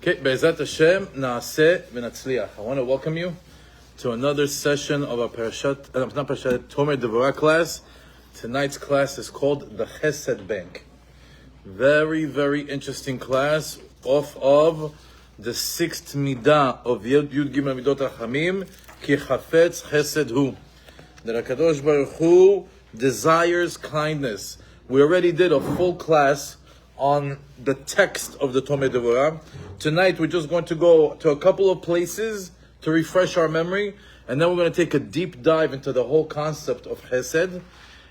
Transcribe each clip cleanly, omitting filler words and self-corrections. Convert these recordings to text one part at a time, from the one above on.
Okay, Be'ezat Hashem, Naaseh v'Natzliach. I want to welcome you to another session of our Tomer Devorah class. Tonight's class is called the Chesed Bank. Very, very interesting class off of the sixth midah of Yud Gimel Midot Rachamim, Ki Chafetz Chesed Hu. That HaKadosh Baruch Hu desires kindness. We already did a full class on the text of the Tomer Devorah. Tonight we're just going to go to a couple of places to refresh our memory, and then we're going to take a deep dive into the whole concept of Chesed,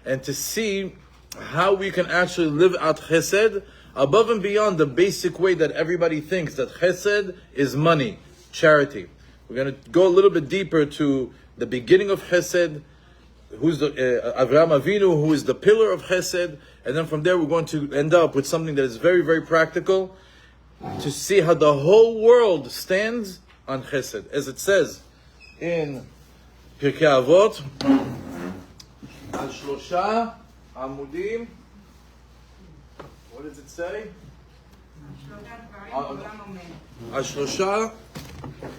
and to see how we can actually live out Chesed above and beyond the basic way that everybody thinks that Chesed is money, charity. We're going to go a little bit deeper to the beginning of Chesed, who's the Abraham Avinu, who is the pillar of Chesed, and then from there we're going to end up with something that is very, very practical, to see how the whole world stands on Chesed. As it says in Pirkei Avot, Al Shlosha Amudim, what does it say? Al Shlosha,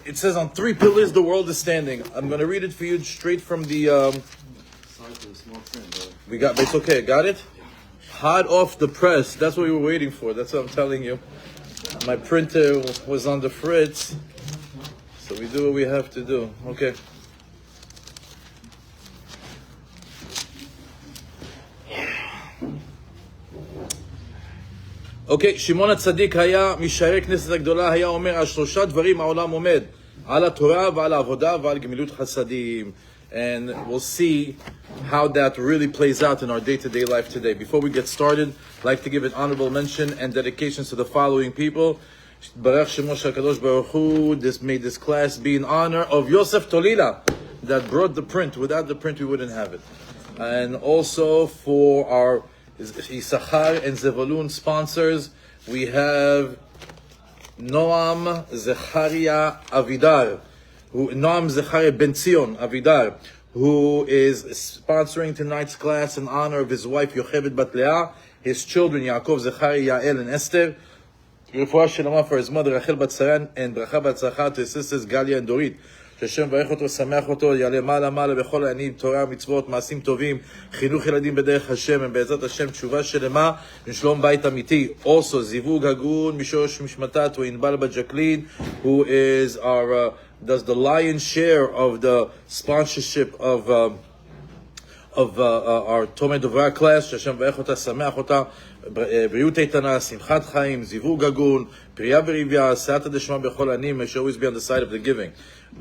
it says on three pillars the world is standing. I'm going to read it for you straight from the... we got, it's okay, got it? Hot off the press, that's what we were waiting for, that's what I'm telling you. My printer was on the fritz, so we do what we have to do. Okay. Okay, שמעון הצדיק היה משערי כנסת הגדולה, היה אומר על שלושה דברים העולם עומד, על התורה ועל העבודה ועל גמילות חסדים. And we'll see how that really plays out in our day-to-day life today. Before we get started, I'd like to give an honorable mention and dedications to the following people. Baruch Shemo Shel HaKadosh Baruch Hu, made this class be in honor of Yosef Tolila, that brought the print. Without the print, we wouldn't have it. And also for our Issachar and Zevulun sponsors, we have Noam Zecharia Avidar, Noam Zecharia Ben Zion Avidar, who is sponsoring tonight's class in honor of his wife Yocheved Bat Leah, his children Yaakov, Zecharia, Yael, and Esther. Refuah Shelama for his mother Rachel Bat Saran, and Bracha Bat Tzachar to his sisters Galia and Dorit. שהשם מברך אותו, שמח אותו, יעלה מעלה מעלה בכל העניינים, תורה, מצוות, מעשים טובים, חינוך ילדים בדרך השם, ובעזרת השם תשובה שלמה, ושלום בית אמיתי. Also, זיווג הגון, משורש משמטת, הוא ענבל בת ג'קלין, who is our, does the lion's share of the sponsorship of our Tomer Devorah class, שהשם מברך אותה, שמח אותה, בריאות איתנה, שמחת חיים, זיווג הגון, פריה ורביה, סייעתא דשמיא בכל העניינים, may she always be on the side of the giving.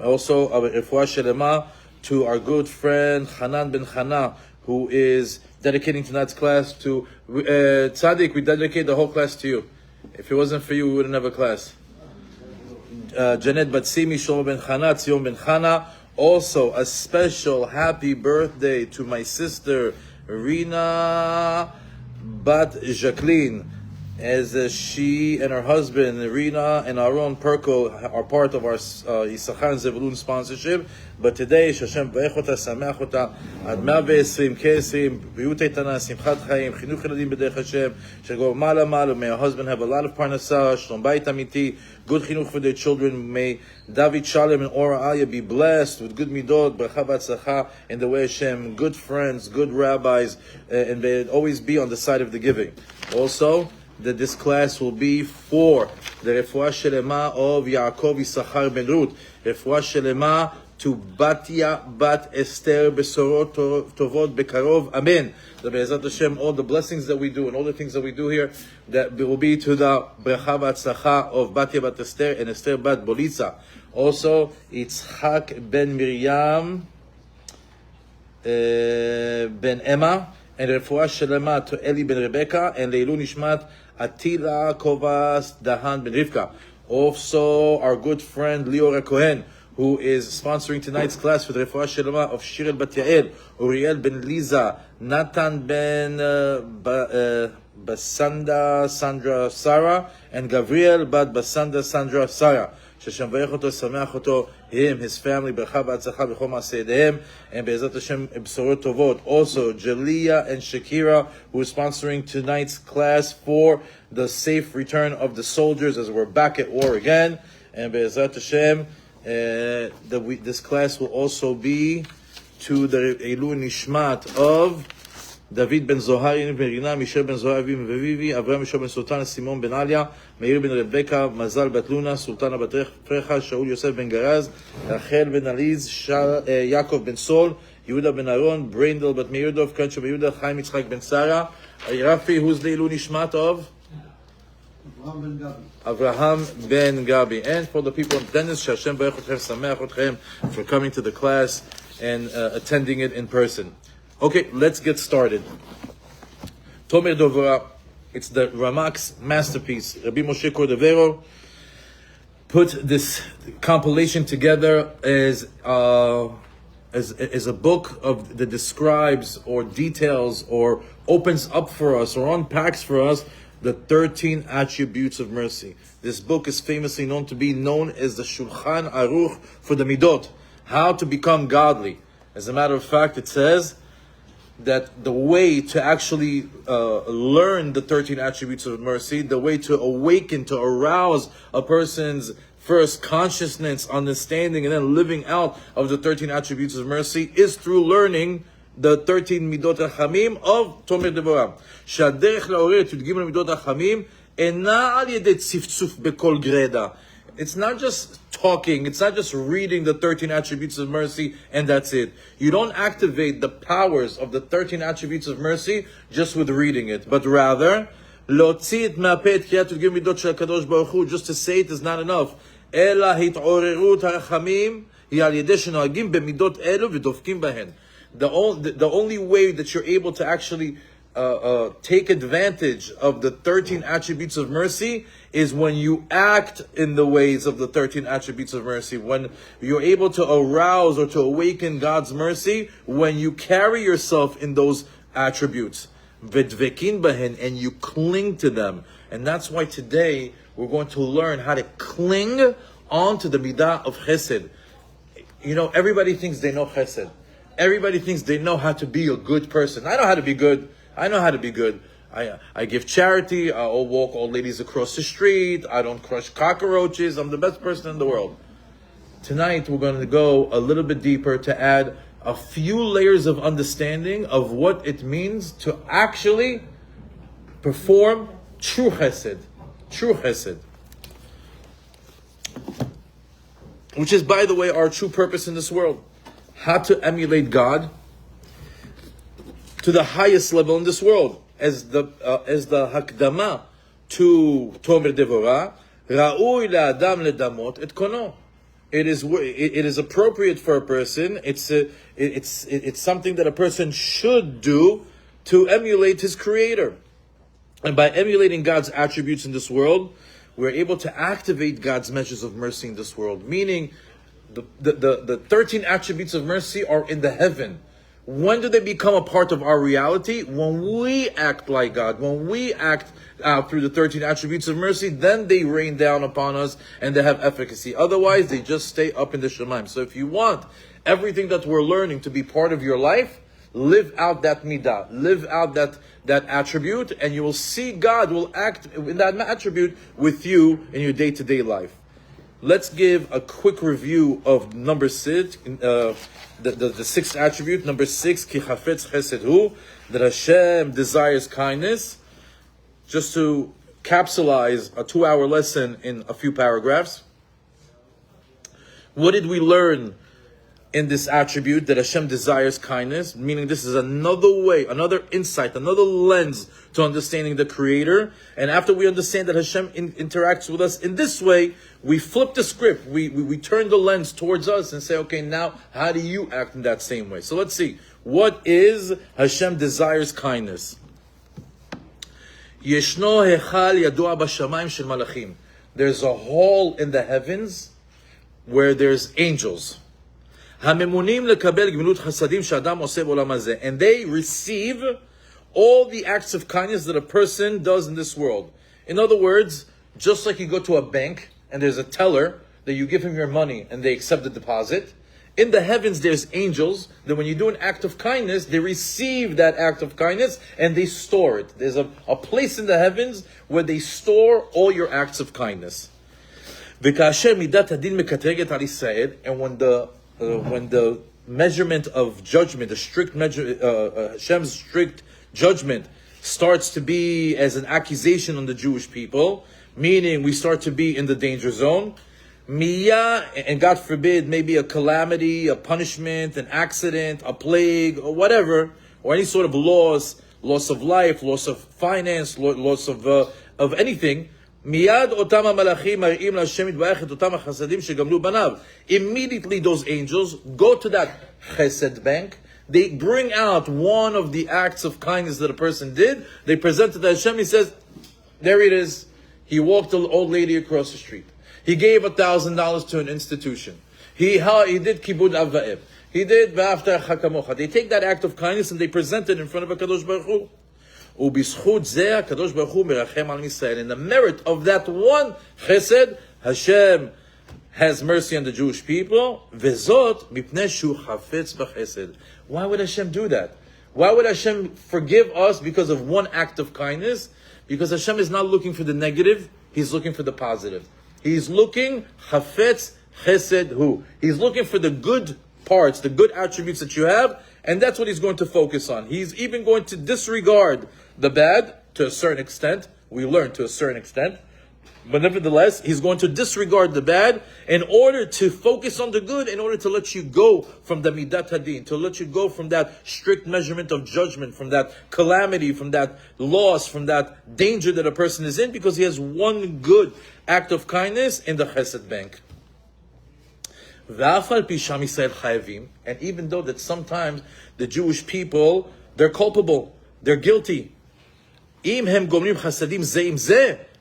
Also, refuah shelema to our good friend Hanan ben Hana, who is dedicating tonight's class to Tzaddik. We dedicate the whole class to you. If it wasn't for you, we wouldn't have a class. Janet Batsimi, Shlomo ben Hana, Tzion ben Hana. Also, a special happy birthday to my sister Rina Bat Jacqueline, as she and her husband, Rina and Aaron Perko, are part of our Issachar and Zevulun sponsorship. But today, Hashem מברך אותה, שמח אותה, עד 120, כ-20, בריאות איתנה, שמחת חיים, חינוך ילדים בדרך השם, שגור מעלה מעלה. May her husband have a lot of parnasa, שלום בית אמיתי, good חינוך for their children. May David Shalom and Ora Alya be blessed with good midot, bracha v'atzlacha in the way of Hashem, good friends, good rabbis, and they always be on the side of the giving. Also, that this class will be for the refuah shelema of Yaakov Issachar ben Ruth, refuah shelema to Batya Bat Esther Besorot Tovot Bekarov. Amen. The Be'ezat Hashem, all the blessings that we do and all the things that we do here, that will be to the bracha v'atzlacha of Batya Bat Esther and Esther Bat Bolitza. Also, Yitzchak ben Miriam ben Emma, and refuah shelema to Eli ben Rebecca, and Leilu Nishmat Atila Kovas Dahan ben Rivka. Also, our good friend Liora Cohen, who is sponsoring tonight's class with refuah shelema of Shirel Bat Yael, Uriel ben Liza, Nathan ben Basanda Sandra Sarah, and Gabriel Bat Basanda Sandra Sarah. שהשם מברך אותו, שמח אותו, him, his family, ברכה והצלחה בכל מעשה ידיהם, and בעזרת השם בשורות טובות. Also, Jaliyah and Shakira, who is sponsoring tonight's class for the safe return of the soldiers as we're back at war again. And Be'ezrat Hashem, this class will also be to the Eilu Nishmat of David ben Zohar, ben Rina, Michel ben Zohar, Vivi, Abraham Michel ben Sultan, Simon ben Alia, Meir ben Rebecca, Mazal bat Luna, Sultana bat Frecha, Shaul Yosef ben Garaz, Rachel ben Aliz, Yaakov ben Sol, Yehuda ben Aaron, Braindel bat Meirdov, Kancho ben Yehuda, Chaim Yitzchak ben Sarah. Rafi, who's the Eilu Nishmat of? Abraham ben Gabi. And for the people in attendance, Hashem Baruch Atchem, Sameach Atchem, for coming to the class and attending it in person. Okay, let's get started. Tomer Devorah, it's the Ramak's masterpiece. Rabbi Moshe Cordovero put this compilation together as a book that describes or details or opens up for us or unpacks for us the 13 attributes of mercy. This book is famously known to be known as the Shulchan Aruch for the Midot, how to become godly. As a matter of fact, it says that the way to actually learn the 13 attributes of mercy, the way to awaken, to arouse a person's first consciousness, understanding, and then living out of the 13 attributes of mercy is through learning the 13 midot hachamim of Tomer Devorah. שהדרך לעורר את י"ג midot hachamim אינה על ידי צפצוף בכל גרדה. It's not just talking, it's not just reading the 13 attributes of mercy and that's it. You don't activate the powers of the 13 attributes of mercy just with reading it, but rather, להוציא את מהפה את קריאת י"ג midot של הקדוש ברוך הוא, just to say it is not enough. אלא התעוררות הרחמים היא על ידי שנוהגים במידות אלו ודופקים בהן. The only way that you're able to actually take advantage of the 13 attributes of mercy is when you act in the ways of the 13 attributes of mercy. When you're able to arouse or to awaken God's mercy, when you carry yourself in those attributes. V'dvekin bahen, and you cling to them. And that's why today we're going to learn how to cling onto the midah of Chesed. You know, everybody thinks they know Chesed. Everybody thinks they know how to be a good person. I know how to be good. I know how to be good. I give charity. I'll walk old ladies across the street. I don't crush cockroaches. I'm the best person in the world. Tonight we're going to go a little bit deeper to add a few layers of understanding of what it means to actually perform true chesed. True chesed. Which is, by the way, our true purpose in this world. How to emulate God to the highest level in this world, as the hakdama to Tomer Devorah. Ra'ui le'adam ledamot et kono. It is appropriate for a person. It's something that a person should do to emulate his Creator, and by emulating God's attributes in this world, we're able to activate God's measures of mercy in this world. Meaning, the 13 attributes of mercy are in the heaven. When do they become a part of our reality? When we act like God, when we act out through the 13 attributes of mercy, then they rain down upon us and they have efficacy. Otherwise, they just stay up in the Shamayim. So if you want everything that we're learning to be part of your life, live out that midah, live out that attribute, and you will see God will act in that attribute with you in your day-to-day life. Let's give a quick review of number 6, the sixth attribute. Number 6, ki chafetz chesed hu, that Hashem desires kindness. Just to capsulize a 2-hour lesson in a few paragraphs. What did we learn in this attribute, that Hashem desires kindness? Meaning this is another way, another insight, another lens to understanding the Creator. And after we understand that Hashem interacts with us in this way, we flip the script. We turn the lens towards us and say, okay, now how do you act in that same way? So let's see. What is Hashem desires kindness? Yeshno hechal yadua b'shamayim shel malachim. There's a hall in the heavens where there's angels. Hamemunim lekabel gemilut chasadim she'adam oseh b'olam hazeh. And they receive all the acts of kindness that a person does in this world. In other words, just like you go to a bank and there's a teller that you give him your money and they accept the deposit. In the heavens, there's angels that when you do an act of kindness, they receive that act of kindness and they store it. There's a place in the heavens where they store all your acts of kindness. And when the measurement of judgment, the strict measure, Hashem's strict judgment starts to be as an accusation on the Jewish people, meaning we start to be in the danger zone. Miyah, and God forbid, maybe a calamity, a punishment, an accident, a plague, or whatever, or any sort of loss of life, loss of finance, loss of anything. Miyad otam malachim marim laHashem yitbarach et otam chasadim shegamlu banav. Immediately those angels go to that chesed bank. They bring out one of the acts of kindness that a person did. They present it to Hashem. He says, there it is. He walked an old lady across the street. He gave $1,000 to an institution. He did kibud avvaim. He did v'aftar chakamocha. They take that act of kindness and they present it in front of a Kadosh Baruch Hu. Ubizchut zeh Kadosh Baruch Hu merachem al Yisrael. In the merit of that one chesed, Hashem has mercy on the Jewish people. Vezot mipnei shu chafetz b'chesed. Why would Hashem do that? Why would Hashem forgive us because of one act of kindness? Because Hashem is not looking for the negative, He's looking for the positive. He's looking, chafetz chesed hu. He's looking for the good parts, the good attributes that you have, and that's what He's going to focus on. He's even going to disregard the bad to a certain extent. We learn to a certain extent. But nevertheless, He's going to disregard the bad in order to focus on the good, in order to let you go from the midat hadin, to let you go from that strict measurement of judgment, from that calamity, from that loss, from that danger that a person is in, because he has one good act of kindness in the chesed bank. And even though that sometimes the Jewish people, they're culpable, they're guilty.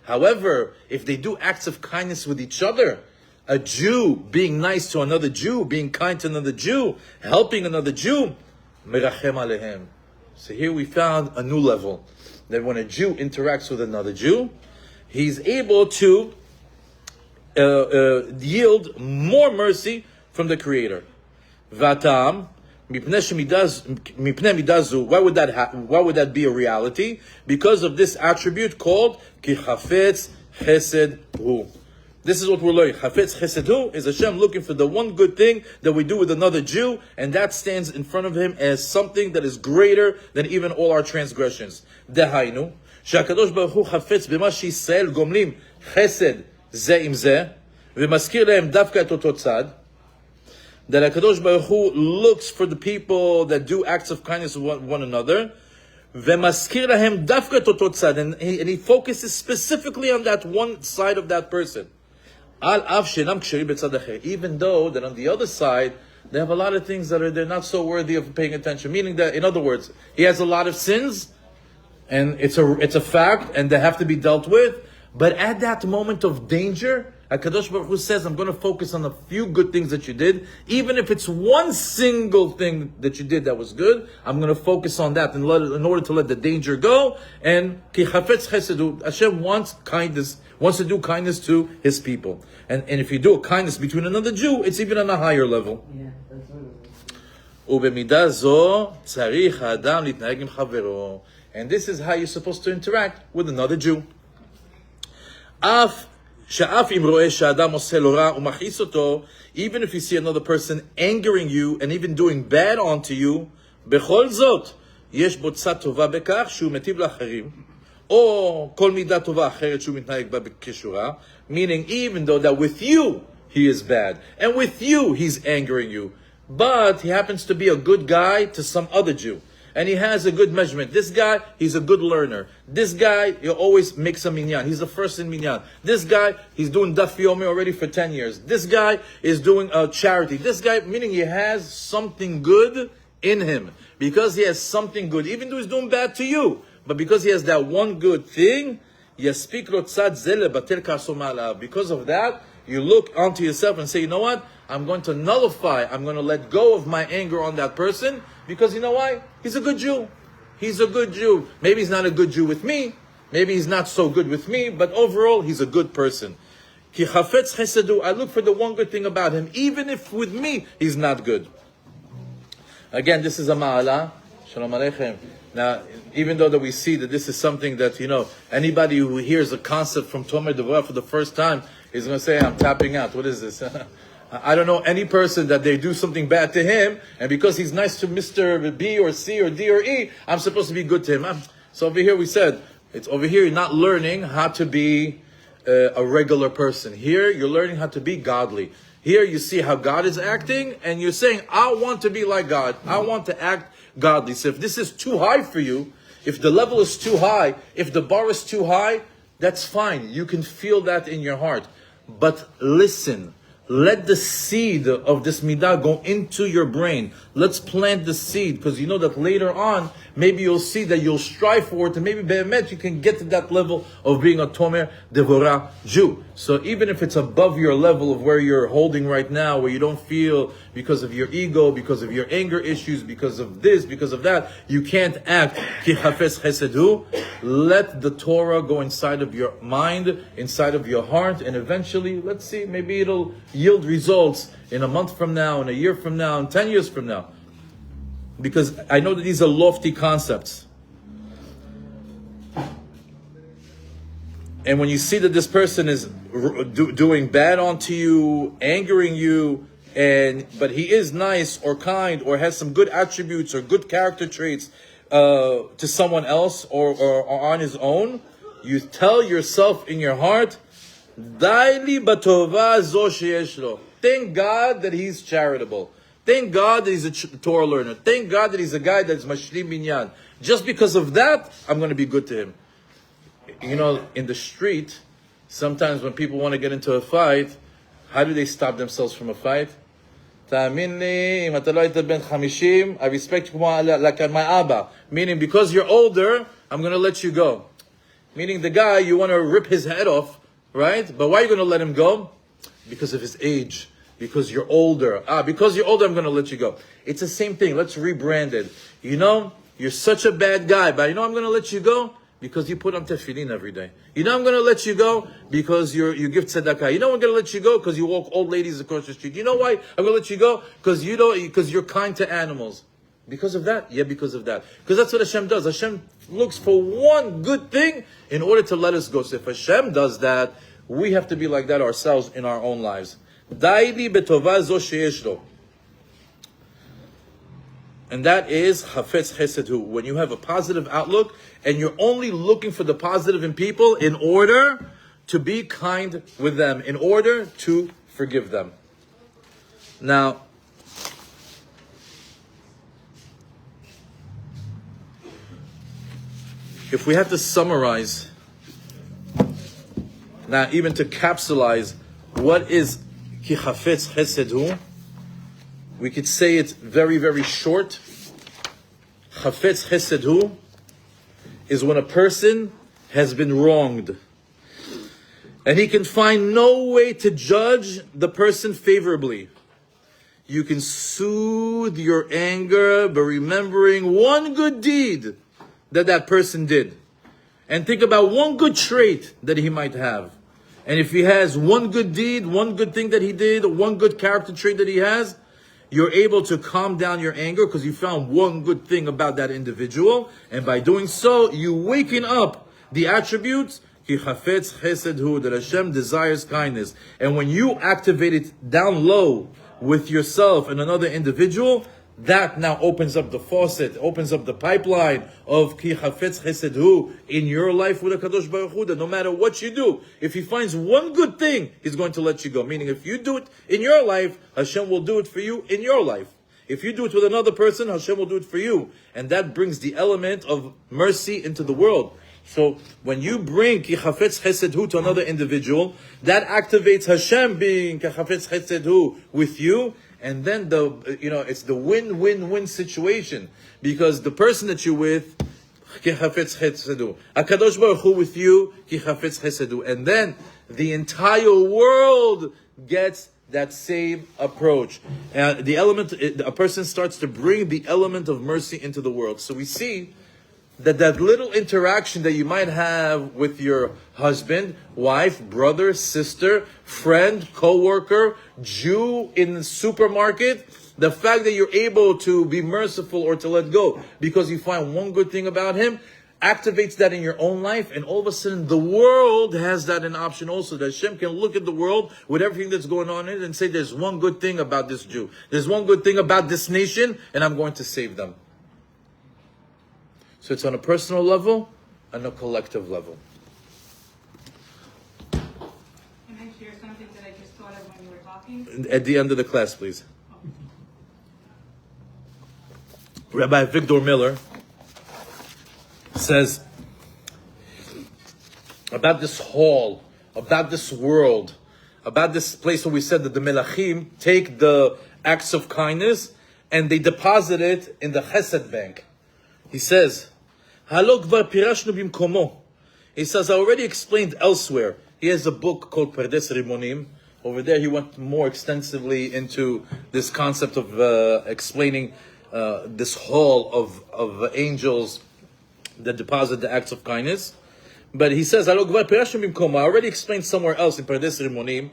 However, if they do acts of kindness with each other, a Jew being nice to another Jew, being kind to another Jew, helping another Jew, merachem alehem. So here we found a new level. That when a Jew interacts with another Jew, he's able to yield more mercy from the Creator. Vatam. Why would that be a reality? Because of this attribute called ki chafetz chesed hu. This is what we're learning. Chafetz chesed hu is Hashem looking for the one good thing that we do with another Jew, and that stands in front of Him as something that is greater than even all our transgressions. Dehainu, she'akadosh baruch hu chafetz b'ma she'Yisrael gomlim chesed zeh im zeh, v'maskir lehem davka et oto tzad. That HaKadosh Baruch Hu looks for the people that do acts of kindness with one another. V'maskir lahem dafka totot tzad, and he focuses specifically on that one side of that person. Al av shenam ksheri b'tzad acher. Even though that on the other side, they have a lot of things that they're not so worthy of paying attention. Meaning that, in other words, he has a lot of sins, and it's a fact, and they have to be dealt with. But at that moment of danger, HaKadosh Baruch Hu says, I'm going to focus on a few good things that you did. Even if it's one single thing that you did that was good, I'm going to focus on that in order to let the danger go. And ki chafetz chesed, Hashem wants to do kindness to His people. And if you do a kindness between another Jew, it's even on a higher level. Yeah, that's what ובמידה זו צריך האדם להתנהג עם חברו. And this is how you're supposed to interact with another Jew. שאף אם רואה שהאדם עושה לו רע ומכעיס אותו, even if you see another person angering you and even doing bad onto you, בכל זאת, יש בו צד טובה בכך שהוא מטיב לאחרים, או כל מידה טובה אחרת שהוא מתנהג בה כשורה, meaning even though that with you he is bad, and with you he's angering you, but he happens to be a good guy to some other Jew. And he has a good measurement. This guy, he's a good learner. This guy, he always makes a minyan. He's the first in minyan. This guy, he's doing daf yomi already for 10 years. This guy is doing a charity. This guy, meaning he has something good in him. Because he has something good, even though he's doing bad to you. But because he has that one good thing, yaspik lo tzad zeh lebatel ka'aso ma'alav. Because of that, you look onto yourself and say, you know what? I'm going to nullify, I'm going to let go of my anger on that person, because you know why? He's a good Jew. He's a good Jew. Maybe he's not a good Jew with me. Maybe he's not so good with me, but overall, he's a good person. Ki chafetz chesedu. I look for the one good thing about him, even if with me he's not good. Again, this is a ma'ala. Shalom Aleichem. Now, even though that we see that this is something that, anybody who hears a concept from Tomer Devorah for the first time is going to say, I'm tapping out. What is this? I don't know any person that they do something bad to him, and because he's nice to Mr. B or C or D or E, I'm supposed to be good to him. So over here we said, it's over here you're not learning how to be a regular person. Here you're learning how to be godly. Here you see how God is acting, and you're saying, I want to be like God. I want to act godly. So if this is too high for you, if the level is too high, if the bar is too high, that's fine. You can feel that in your heart. But listen, let the seed of this midah go into your brain. Let's plant the seed, because you know that later on, maybe you'll see that you'll strive for it, and maybe be'emet you can get to that level of being a Tomer Devorah Jew. So even if it's above your level of where you're holding right now, where you don't feel because of your ego, because of your anger issues, because of this, because of that, you can't act ki chafetz chesedu. Let the Torah go inside of your mind, inside of your heart, and eventually, let's see, maybe it'll yield results in a month from now, in a year from now, in 10 years from now. Because I know that these are lofty concepts. And when you see that this person is doing bad onto you, angering you, but he is nice or kind or has some good attributes or good character traits to someone else or on his own, you tell yourself in your heart, Daili batova zo sheyesh lo. Thank God that he's charitable. Thank God that he's a Torah learner. Thank God that he's a guy that's mashlim binyan. Just because of that, I'm going to be good to him. In the street, sometimes when people want to get into a fight, how do they stop themselves from a fight? Ta'amin li, im ata lo hayta ben 50, I respect you like my Abba. Meaning, because you're older, I'm going to let you go. Meaning the guy, you want to rip his head off, right? But why are you going to let him go? Because of his age. Because you're older. Because you're older, I'm going to let you go. It's the same thing. Let's rebrand it. You're such a bad guy, but I'm going to let you go because you put on tefillin every day. I'm going to let you go because you give tzedakah. I'm going to let you go because you walk old ladies across the street. You know why I'm going to let you go? Because you're kind to animals. Because of that? Yeah, because of that. Because that's what Hashem does. Hashem looks for one good thing in order to let us go. So if Hashem does that, we have to be like that ourselves in our own lives. Daili betova zo sheyesh lo. And that is chafetz chesedu. When you have a positive outlook and you're only looking for the positive in people in order to be kind with them, in order to forgive them. Now, if we have to summarize, now even to capsulize what is ki chafetz chesedu, we could say it very, very short. Chafetz chesedu is when a person has been wronged, and he can find no way to judge the person favorably. You can soothe your anger by remembering one good deed that person did. And think about one good trait that he might have. And if he has one good deed, one good thing that he did, one good character trait that he has, you're able to calm down your anger because you found one good thing about that individual. And by doing so, you waken up the attributes ki chafetz chesed hu, that Hashem desires kindness. And when you activate it down low with yourself and another individual, that now opens up the faucet, opens up the pipeline of ki chafetz chesed hu in your life with a Kadosh Baruch Hu, that no matter what you do, if he finds one good thing, he's going to let you go. Meaning, if you do it in your life, Hashem will do it for you in your life. If you do it with another person, Hashem will do it for you. And that brings the element of mercy into the world. So when you bring ki chafetz chesed hu to another individual, that activates Hashem being ki chafetz chesed hu with you. And then it's the win-win-win situation, because the person that you're with, ki chafetz chesedu, Hakadosh Baruch Hu with you, ki chafetz chesedu, and then the entire world gets that same approach. And a person starts to bring the element of mercy into the world. So we see that little interaction that you might have with your husband, wife, brother, sister, friend, co-worker, Jew in the supermarket, the fact that you're able to be merciful or to let go because you find one good thing about him, activates that in your own life, and all of a sudden the world has that an option also, that Hashem can look at the world with everything that's going on in it and say, there's one good thing about this Jew, there's one good thing about this nation, and I'm going to save them. So it's on a personal level and a collective level. Can I share something that I just thought of when you were talking? At the end of the class, please. Rabbi Victor Miller says about this hall, about this world, about this place where we said that the Melachim take the acts of kindness and they deposit it in the Chesed bank. He says, "Halo kvar pirashnu bimkomo." He says, I already explained elsewhere. He has a book called Pardes Rimonim. Over there, he went more extensively into this concept of explaining this hall of angels that deposit the acts of kindness. But he says, I already explained somewhere else in Pardes Rimonim,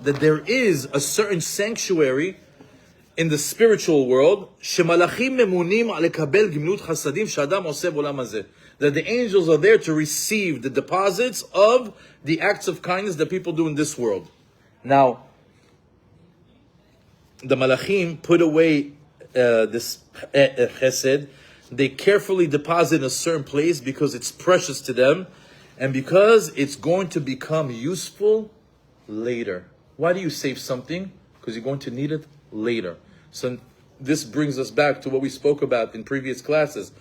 that there is a certain sanctuary in the spiritual world, that the angels are there to receive the deposits of the acts of kindness that people do in this world. Now, the Malachim put away this Chesed. They carefully deposit in a certain place because it's precious to them and because it's going to become useful later. Why do you save something? Because you're going to need it later. So this brings us back to what we spoke about in previous classes.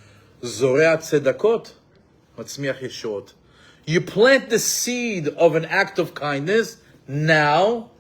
Zoreat tzedakot, matzmiach yeshot. You plant the seed of an act of kindness now,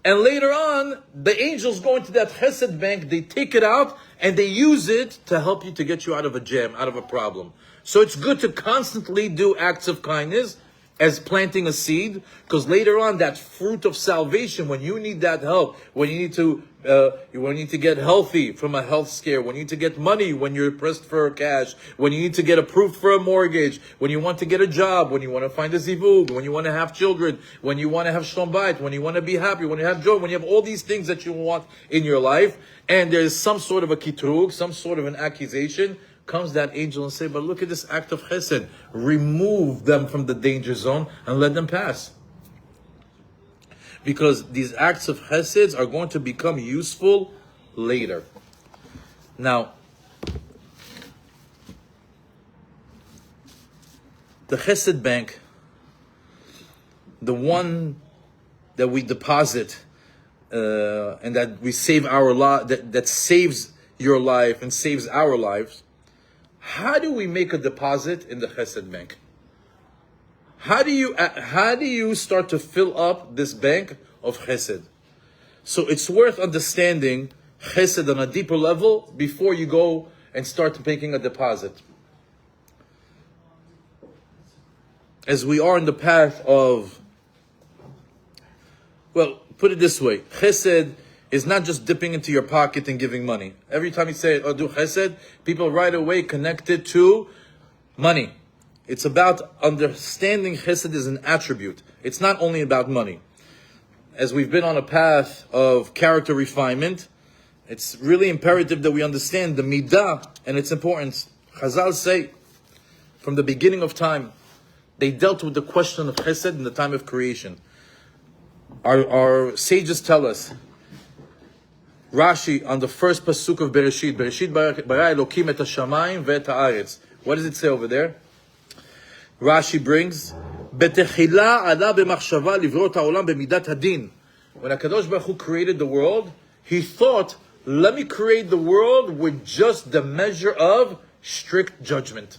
and later on, the angels go into that chesed bank, they take it out, and they use it to help you to get you out of a jam, out of a problem. So it's good to constantly do acts of kindness as planting a seed, because later on, that fruit of salvation, when you need that help, when you need to get healthy from a health scare, when you need to get money, when you're pressed for cash, when you need to get approved for a mortgage, when you want to get a job, when you want to find a zivug, when you want to have children, when you want to have shalom bayit, when you want to be happy, when you have joy, when you have all these things that you want in your life, and there's some sort of a kitrug, some sort of an accusation, comes that angel and say, but look at this act of chesed. Remove them from the danger zone and let them pass. Because these acts of chesed are going to become useful later. Now, the chesed bank, the one that we deposit and that we save our that saves your life and saves our lives. How do we make a deposit in the Chesed bank? How do you start to fill up this bank of Chesed? So it's worth understanding Chesed on a deeper level before you go and start making a deposit. As we are in the path of, well, put it this way, Chesed is not just dipping into your pocket and giving money. Every time you say, oh, do chesed, people right away connect it to money. It's about understanding chesed as an attribute. It's not only about money. As we've been on a path of character refinement, it's really imperative that we understand the midah and its importance. Chazal say, from the beginning of time, they dealt with the question of chesed in the time of creation. Our sages tell us, Rashi on the first pasuk of Bereshit bara Elokim et Shamayim ve'et haaretz. What does it say over there? Rashi brings betechila ala b'machshava livrot ha'olam b'midat hadin. When HaKadosh Baruch Hu created the world, He thought, let me create the world with just the measure of strict judgment.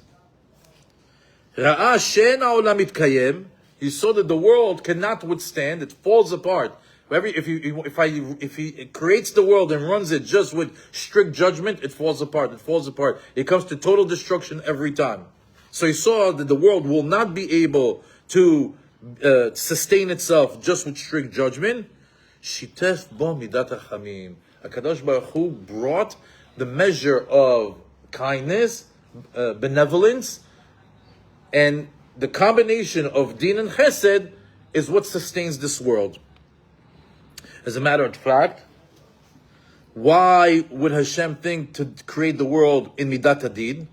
Ra'a she'en ha'olam mitkayem. He saw that the world cannot withstand; it falls apart. If he creates the world and runs it just with strict judgment, it falls apart. It falls apart. It comes to total destruction every time. So he saw that the world will not be able to sustain itself just with strict judgment. Shitef bo midat hachamim. HaKadosh Baruch Hu brought the measure of kindness, benevolence, and the combination of din and chesed is what sustains this world. As a matter of fact, why would Hashem think to create the world in midat hadin?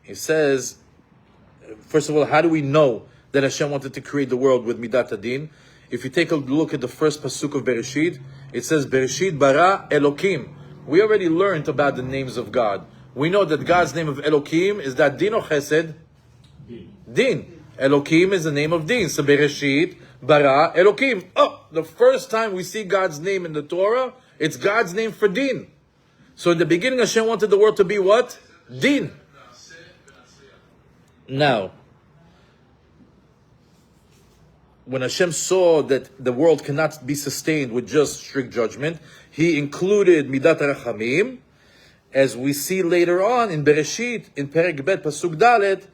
He says, first of all, how do we know that Hashem wanted to create the world with midat hadin? If you take a look at the first pasuk of Bereshit, it says, Bereshit bara Elokim. We already learned about the names of God. We know that God's name of Elokim is that din or chesed? Din. Elokim is the name of din. So Bereshit bara Elokim. Oh, the first time we see God's name in the Torah, it's God's name for din. So in the beginning, Hashem wanted the world to be what? Din. Now, when Hashem saw that the world cannot be sustained with just strict judgment, He included Midat HaRachamim, as we see later on in Bereshit, in Perek Bet, Pasuk Dalet,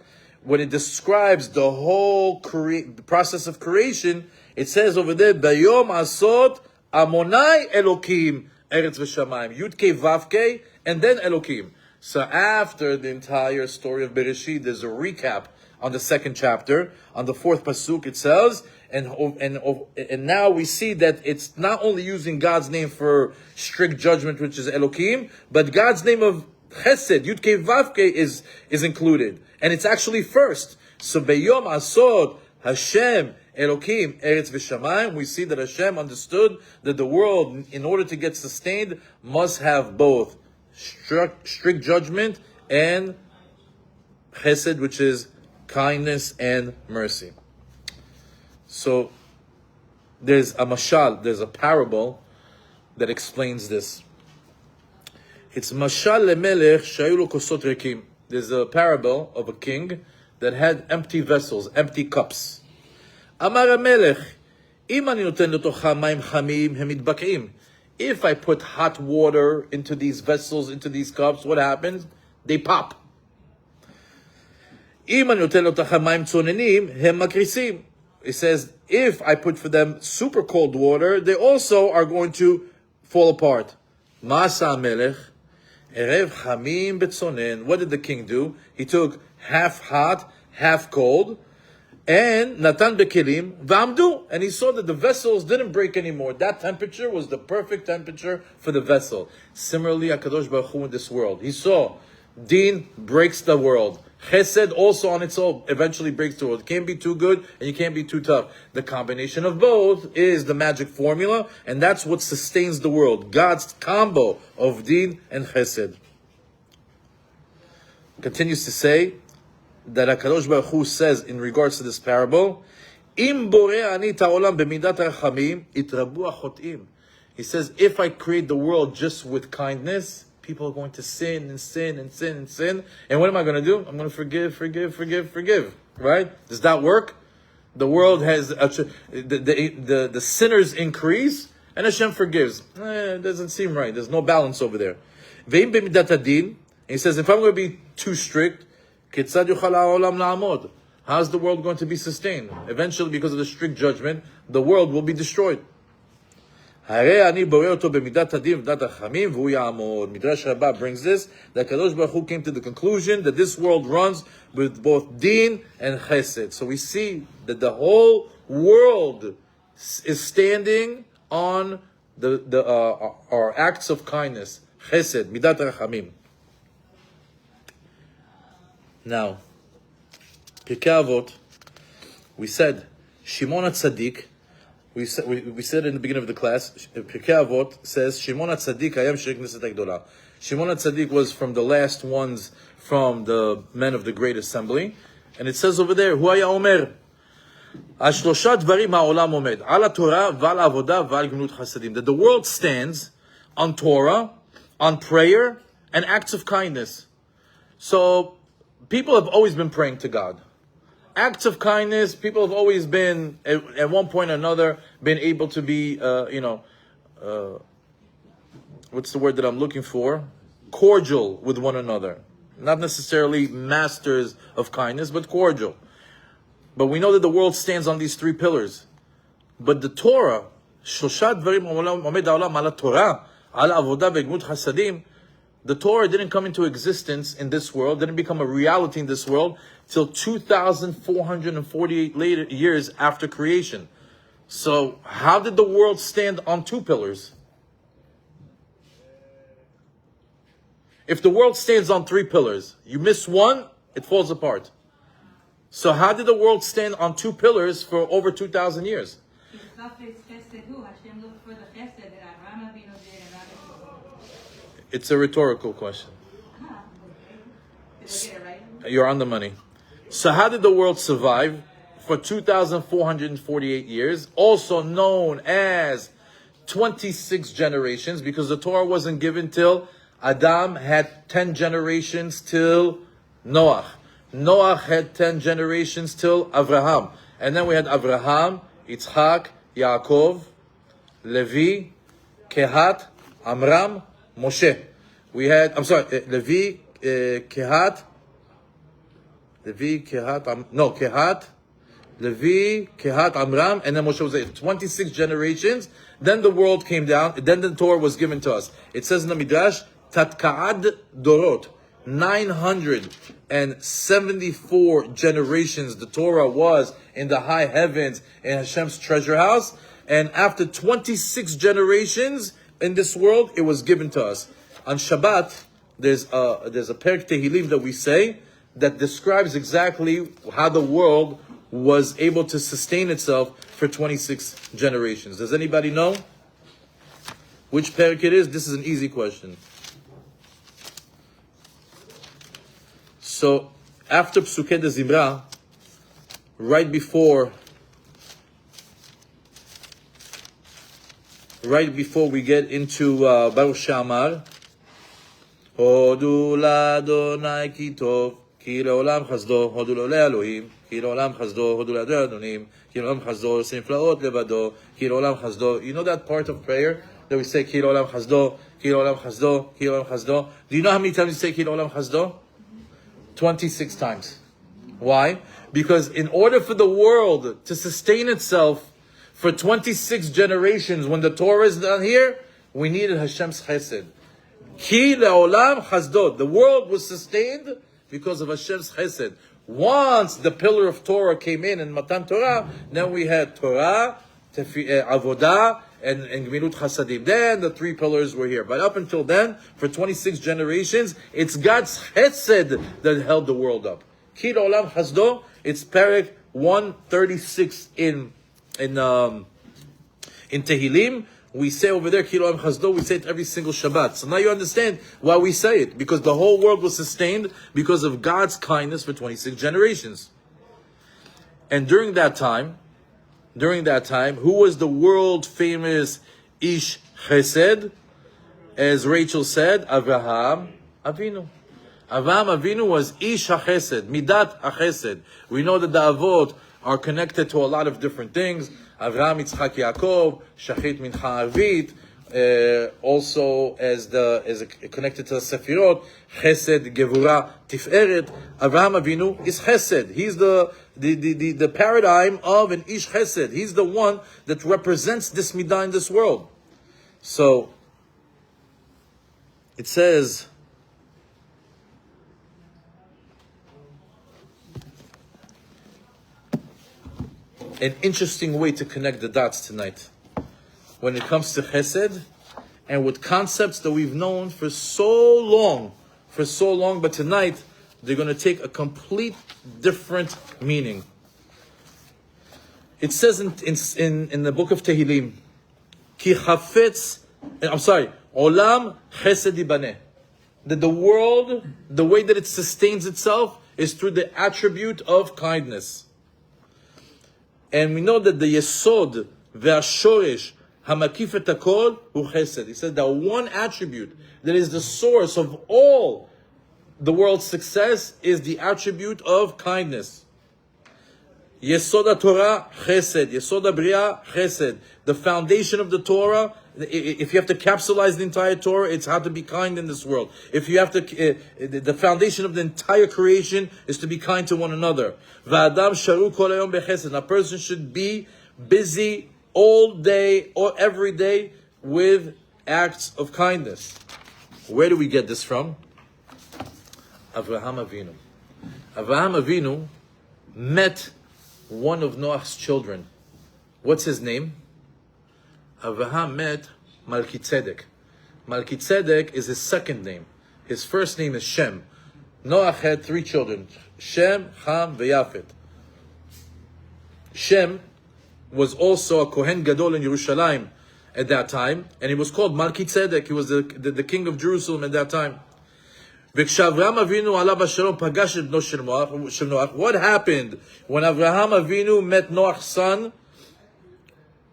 when it describes the whole process of creation, it says over there, Bayom Asot Amonai Elokim Eretz v'Shamayim, Yud Kei Vav Kei, and then Elokim. So after the entire story of Bereshit, there's a recap on the second chapter. On the fourth pasuk, it says, and now we see that it's not only using God's name for strict judgment, which is Elokim, but God's name of Chesed, Yud Kei Vav Kei, is included, and it's actually first. So Beyom Asod Hashem Elokim Eretz v'Shamayim, we see that Hashem understood that the world, in order to get sustained, must have both strict judgment and chesed, which is kindness and mercy. So there's a mashal, there's a parable that explains this. It's mashal lemelech shayu lo kosot rikim. There's a parable of a king that had empty vessels, empty cups. Amar hamelech, im ani noten letocha mayim chamim hem mitbak'im. If I put hot water into these vessels, into these cups, what happens? They pop. It says, if I put for them super cold water, they also are going to fall apart. What did the king do? He took half hot, half cold, and Natan bekelim v'amdu, and he saw that the vessels didn't break anymore. That temperature was the perfect temperature for the vessel. Similarly, HaKadosh Baruch Hu in this world, he saw din breaks the world. Chesed also on its own eventually breaks the world. It can't be too good and you can't be too tough. The combination of both is the magic formula, and that's what sustains the world. God's combo of din and chesed. Continues to say that HaKadosh Baruch Hu says in regards to this parable, Im borei ani ta'olam b'midat rachamim itrabu ha'chotim. He says, if I create the world just with kindness, people are going to sin and sin and sin and sin. And what am I going to do? I'm going to forgive. Right? Does that work? The world has the sinners increase and Hashem forgives. It doesn't seem right. There's no balance over there. Ve'im b'midat hadin. He says, if I'm going to be too strict, how's the world going to be sustained? Eventually, because of the strict judgment, the world will be destroyed. Midrash Rabbah brings this, that Kadosh Baruch Hu came to the conclusion that this world runs with both din and chesed. So we see that the whole world is standing on our acts of kindness, chesed, midat rachamim. Now, Pirkei Avot, we said, Shimon HaTzadik, we said in the beginning of the class, Pirkei Avot says, Shimon HaTzadik hayam shir knesset hagdola. Shimon HaTzadik was from the last ones from the men of the great assembly. And it says over there, Hu haya omer, Ashlosha dvarim ha'olam omed, ala Torah v'al avodah v'al gemilut chasadim. That the world stands on Torah, on prayer, and acts of kindness. So, people have always been praying to God. Acts of kindness, people have always been, at one point or another, been able to be, what's the word that I'm looking for? Cordial with one another. Not necessarily masters of kindness, but cordial. But we know that the world stands on these three pillars. But the Torah, Shoshat Dvarim Omed Ha'olam ala Torah, ala Avodah ve'Gemilut Chasadim, The Torah didn't come into existence in this world, didn't become a reality in this world till 2,448 years after creation. So how did the world stand on two pillars? If the world stands on three pillars, you miss one, it falls apart. So how did the world stand on two pillars for over 2,000 years? Hashem looked for the chesed that Abraham Avinu did and other. It's a rhetorical question. Did I get it right? You're on the money. So how did the world survive for 2,448 years, also known as 26 generations, because the Torah wasn't given till Adam had 10 generations till Noah. Noah had 10 generations till Abraham. And then we had Abraham, Yitzchak, Yaakov, Levi, Kehat, Amram, Moshe. We had, Levi, Kehat, Levi, Kehat, Amram, and then Moshe was there. 26 generations. Then the world came down. Then the Torah was given to us. It says in the Midrash, Tatka'ad Dorot. 974 generations the Torah was in the high heavens in Hashem's treasure house. And after 26 generations in this world, it was given to us. On Shabbat, there's a Perek Tehillim that we say that describes exactly how the world was able to sustain itself for 26 generations. Does anybody know which Perek it is? This is an easy question. So, after Psukei de Zimra, right before we get into Baruch She'amar, Hodu l'Adonai ki tov, ki le'olam chasdo, hodu lo le'Elohim, ki le'olam chasdo, hodu le'Adonim, ki le'olam chasdo, sinflaot levado, ki le'olam chasdo. You know that part of prayer that we say, ki le'olam chasdo, ki le'olam chasdo, ki le'olam chasdo? Do you know how many times you say ki le'olam chasdo? 26 times. Why? Because in order for the world to sustain itself for 26 generations, when the Torah is down here, we needed Hashem's Chesed. Ki le'olam chasdot. The world was sustained because of Hashem's Chesed. Once the pillar of Torah came in Matan Torah, then we had Torah, Avodah, and Gemilut Chasadim. Then the three pillars were here. But up until then, for 26 generations, it's God's Chesed that held the world up. Ki le'olam chasdo. It's Perek 136 in Tehillim. We say over there, Ki le'olam chasdo. We say it every single Shabbat. So now you understand why we say it. Because the whole world was sustained because of God's kindness for 26 generations. And during that time, who was the world famous Ish Chesed? As Rachel said, Abraham Avinu. Abraham Avinu was Ish HaChesed, Midat HaChesed. We know that the Avot are connected to a lot of different things. Avraham, Yitzchak, Yaakov, Shachit, Mincha, Arvit. Also as connected to the Sefirot, Chesed, Devorah, Tiferet. Abraham Avinu is Chesed. He's the paradigm of an Ish Chesed. He's the one that represents this midah in this world. So it says, an interesting way to connect the dots tonight when it comes to Chesed and with concepts that we've known for so long, but tonight they're going to take a complete different meaning. It says in the book of Tehillim, Ki chafetz, Olam Chesed yibaneh, that the world, the way that it sustains itself is through the attribute of kindness. And we know that the Yesod ve'ashoresh hamakif et hakol hu Chesed. He said that one attribute that is the source of all the world's success is the attribute of kindness. Yesod Torah Chesed, Yesod Bria Chesed. The foundation of the Torah. If you have to capsulize the entire Torah, it's how to be kind in this world. If you have to, the foundation of the entire creation is to be kind to one another. V'adam sharu kol hayom bechesed. A person should be busy all day or every day with acts of kindness. Where do we get this from? Abraham Avinu. Abraham Avinu met one of Noach's children. What's his name? Abraham met Melchizedek. Melchizedek is his second name. His first name is Shem. Noach had 3 children, Shem, Ham, Veyafet. Shem was also a Kohen Gadol in Yerushalayim at that time, and he was called Melchizedek. He was the king of Jerusalem at that time. וכשאברהם אבינו עליו השלום פגש את בנו של נוח, what happened when Abraham Avinu met Noach's son?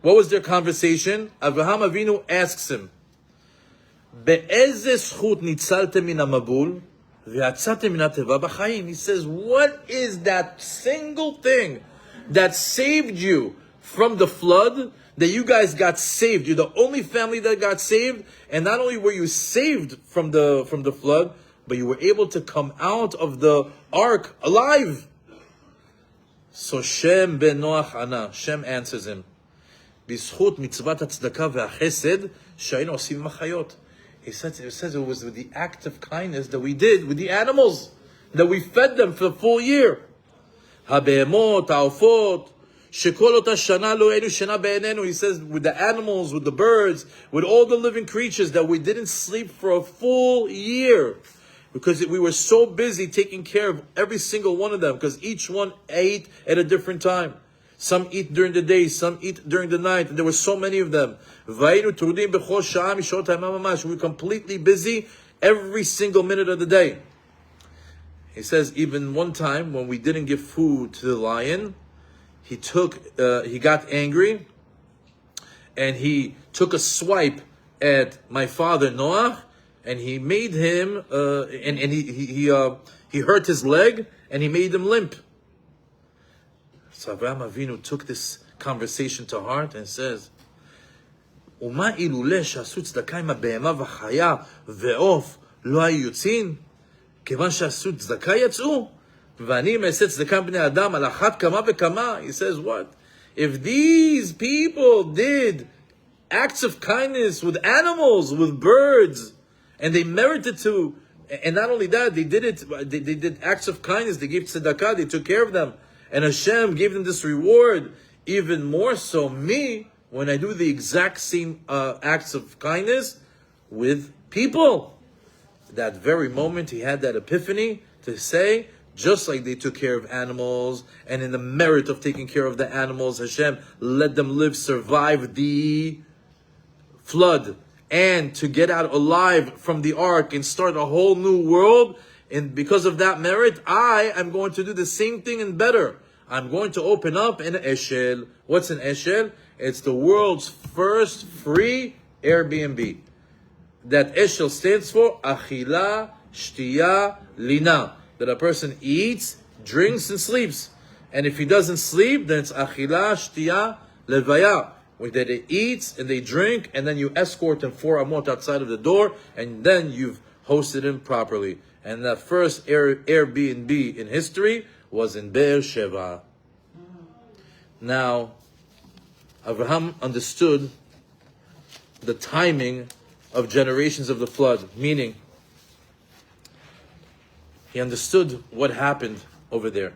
What was their conversation? Abraham Avinu asks him, באיזה זכות ניצלתם מן המבול ויצאתם מן התיבה בחיים? He says, what is that single thing that saved you from the flood, that you guys got saved? You're the only family that got saved, and not only were you saved from the flood, but you were able to come out of the ark alive. So Shem ben Noach ana, Shem answers him, בזכות מצוות הצדקה והחסד שהיינו עושים עם החיות. It says it was with the act of kindness that we did with the animals, that we fed them for the full year. הבהמות, העופות, שכל אותה שנה לא היינו שינה בעינינו. He says with the animals, with the birds, with all the living creatures, that we didn't sleep for a full year. Because we were so busy taking care of every single one of them, because each one ate at a different time. Some eat during the day, some eat during the night, and there were so many of them. We were completely busy every single minute of the day. He says even one time when we didn't give food to the lion, he got angry, and he took a swipe at my father Noach, and he made him, he hurt his leg, and he made him limp. So Abraham Avinu took this conversation to heart and says, ומה אילולא שעשו צדקה עם הבהמה והחיה ועוף לא היו יוצאים? כיוון שעשו צדקה יצאו, ואני מעשה צדקה בני אדם על אחת כמה וכמה. He says what? If these people did acts of kindness with animals, with birds, and they merited to, and not only that, they did acts of kindness, they gave tzedakah, they took care of them, and Hashem gave them this reward. Even more so, me, when I do the exact same acts of kindness with people. That very moment, he had that epiphany to say, just like they took care of animals, and in the merit of taking care of the animals, Hashem let them live, survive the flood, and to get out alive from the ark and start a whole new world. And because of that merit, I am going to do the same thing and better. I'm going to open up an eshel. What's an eshel? It's the world's first free Airbnb. That eshel stands for achila, shtiya, lina. That a person eats, drinks, and sleeps. And if he doesn't sleep, then it's achila, shtiya, levaya. Where they eat and they drink, and then you escort him 4 amot outside of the door, and then you've hosted him properly. And that first Airbnb in history was in Be'er Sheva. Now, Abraham understood the timing of generations of the flood, meaning he understood what happened over there.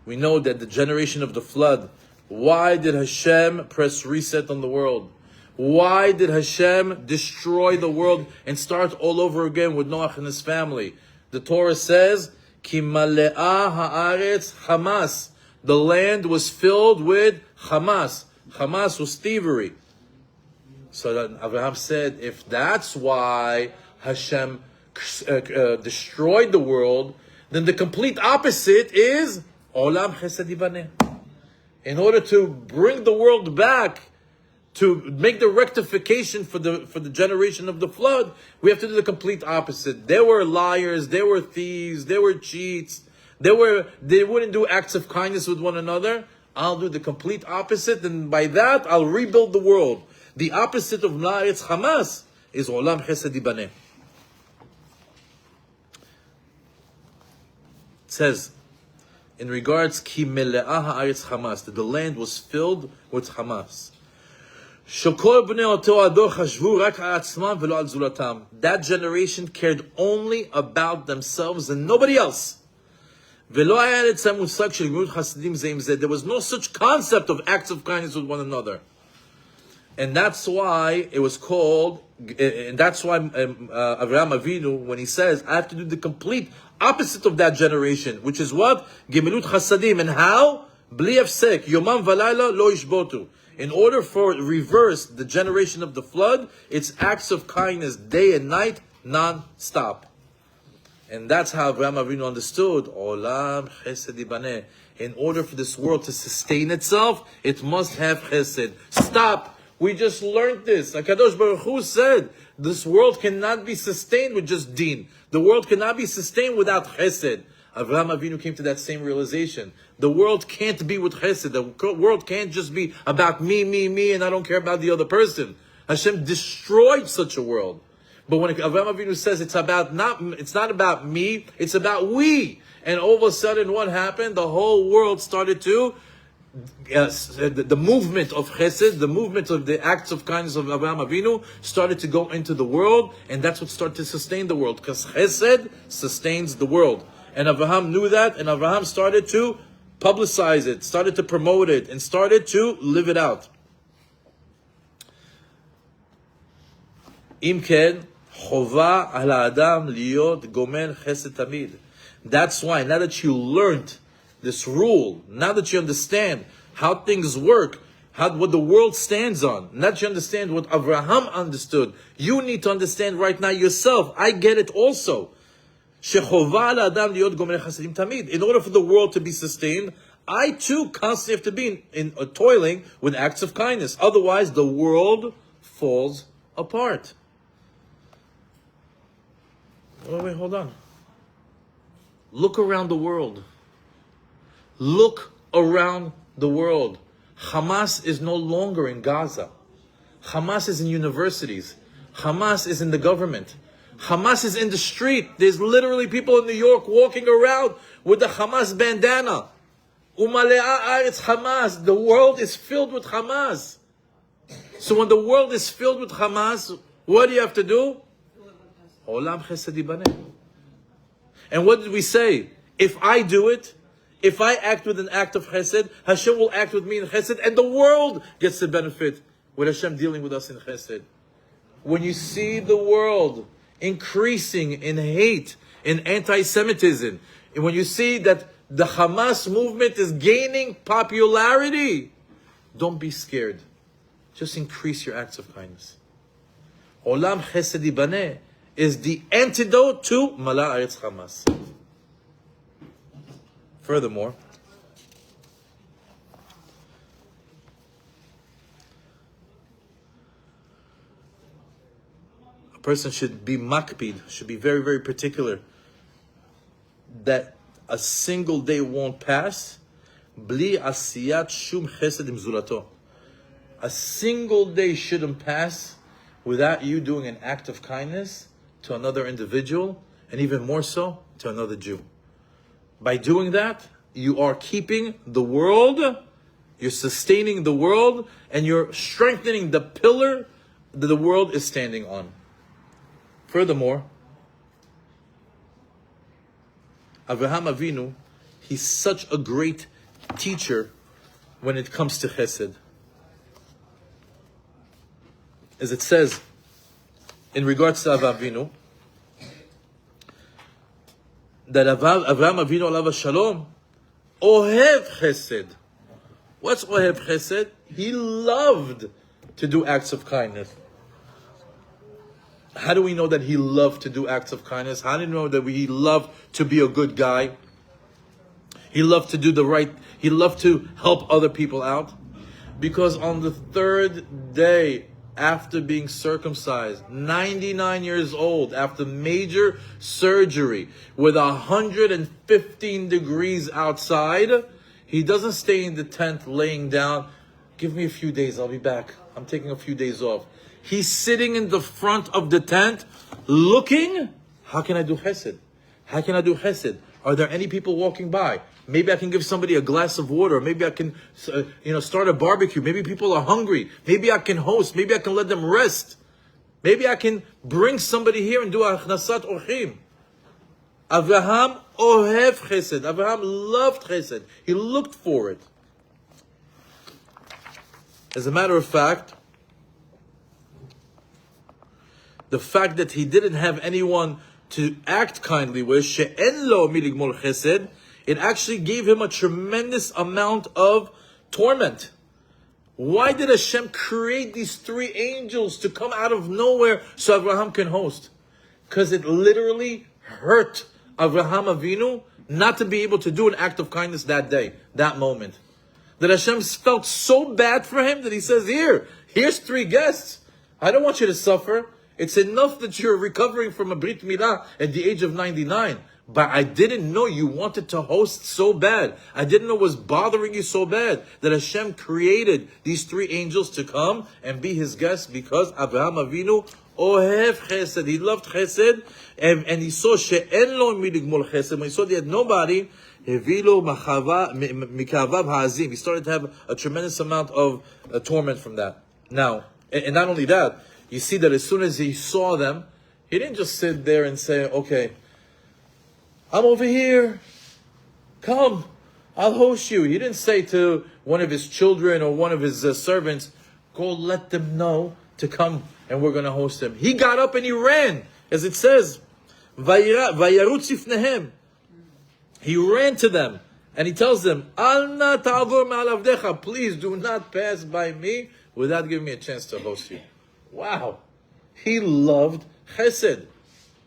We know that the generation of the flood, why did Hashem press reset on the world? Why did Hashem destroy the world and start all over again with Noach and his family? The Torah says, Ki male'ah haaretz Hamas. The land was filled with Hamas. Hamas was thievery. So then Abraham said, if that's why Hashem destroyed the world, then the complete opposite is Olam Chesed Yibaneh. In order to bring the world back, to make the rectification for the generation of the flood, we have to do the complete opposite. They were liars, they were thieves, they were cheats, they wouldn't do acts of kindness with one another. I'll do the complete opposite, and by that I'll rebuild the world. The opposite of Na'etz Hamas is Olam Chesed Yibaneh. It says, in regards, Ki mele'ah ha'aretz Hamas, that the land was filled with Hamas. That generation cared only about themselves and nobody else. There was no such concept of acts of kindness with one another. And that's why it was called, and that's why Abraham Avinu, when he says, I have to do the complete opposite of that generation, which is what? Gemilut chasadim. And how? Bli hefsek, yomam v'layla lo yishbotu. In order for reverse the generation of the flood, it's acts of kindness day and night, non-stop. And that's how Abraham Avinu understood, Olam Chesed Ibaneh. In order for this world to sustain itself, it must have Chesed. Stop! We just learned this. HaKadosh Baruch Hu said, this world cannot be sustained with just Deen. The world cannot be sustained without Chesed. Abraham Avinu came to that same realization. The world can't be with Chesed. The world can't just be about me, and I don't care about the other person. Hashem destroyed such a world. But when Abraham Avinu says it's not about me, it's about we. And all of a sudden, what happened? The whole world started to, the movement of Chesed, the movement of the acts of kindness of Abraham Avinu started to go into the world, and that's what started to sustain the world, because Chesed sustains the world. And Abraham knew that, and Abraham started to publicize it, started to promote it, and started to live it out. Imken, chova al adam liot gomen chesed tamid. That's why, now that you learned this rule, now that you understand how things work, what the world stands on, now that you understand what Abraham understood, you need to understand right now yourself. I get it also. In order for the world to be sustained, I too constantly have to be in toiling with acts of kindness. Otherwise, the world falls apart. Wait, hold on. Look around the world. Look around the world. Hamas is no longer in Gaza. Hamas is in universities. Hamas is in the government. Hamas is in the street. There's literally people in New York walking around with the Hamas bandana. It's Hamas. The world is filled with Hamas. So when the world is filled with Hamas, what do you have to do? Olam Chesed Ibaneh. And what did we say? If I do it, if I act with an act of Chesed, Hashem will act with me in Chesed, and the world gets the benefit with Hashem dealing with us in Chesed. When you see the world increasing in hate, in anti-Semitism, and when you see that the Hamas movement is gaining popularity, don't be scared. Just increase your acts of kindness. Olam Chesed Ibaneh is the antidote to Mala Aretz Hamas. Furthermore, a person should be makpid, should be very, very particular that a single day won't pass bli asiyat shum chesed im zulato. A single day shouldn't pass without you doing an act of kindness to another individual, and even more so, to another Jew. By doing that, you are keeping the world, you're sustaining the world, and you're strengthening the pillar that the world is standing on. Furthermore, Abraham Avinu, he's such a great teacher when it comes to Chesed. As it says in regards to Avraham Avinu, that Avraham Avinu alav shalom, ohev chesed. What's ohev chesed? He loved to do acts of kindness. How do we know that he loved to do acts of kindness? How do we know that he loved to be a good guy? He loved to do the right, he loved to help other people out. Because on the third day after being circumcised, 99 years old, after major surgery, with 115 degrees outside, he doesn't stay in the tent laying down. Give me a few days, I'll be back. I'm taking a few days off. He's sitting in the front of the tent, looking, how can I do chesed? How can I do chesed? Are there any people walking by? Maybe I can give somebody a glass of water. Maybe I can, start a barbecue. Maybe people are hungry. Maybe I can host. Maybe I can let them rest. Maybe I can bring somebody here and do a achnasat orchim. Abraham ohev chesed. Abraham loved chesed. He looked for it. As a matter of fact, the fact that he didn't have anyone to act kindly with, she'en lo miligmol chesed, it actually gave him a tremendous amount of torment. Why did Hashem create these three angels to come out of nowhere so Abraham can host? Because it literally hurt Abraham Avinu not to be able to do an act of kindness that day, that moment. That Hashem felt so bad for him that he says, here's three guests. I don't want you to suffer. It's enough that you're recovering from a Brit Milah at the age of 99. But I didn't know you wanted to host so bad. I didn't know it was bothering you so bad that Hashem created these three angels to come and be his guests because Abraham Avinu ohev chesed. He loved chesed and he saw she'en lo miligmol chesed. When he saw they had nobody, hevilo mikavav ha'azim. He started to have a tremendous amount of torment from that. Now, and not only that, you see that as soon as he saw them, he didn't just sit there and say, okay, I'm over here. Come, I'll host you. He didn't say to one of his children or one of his servants, go let them know to come and we're going to host them. He got up and he ran, as it says, Vayarutz ifnehem. He ran to them and he tells them, Al na ta'avor ma'al avdecha. Please do not pass by me without giving me a chance to host you. Wow. He loved chesed.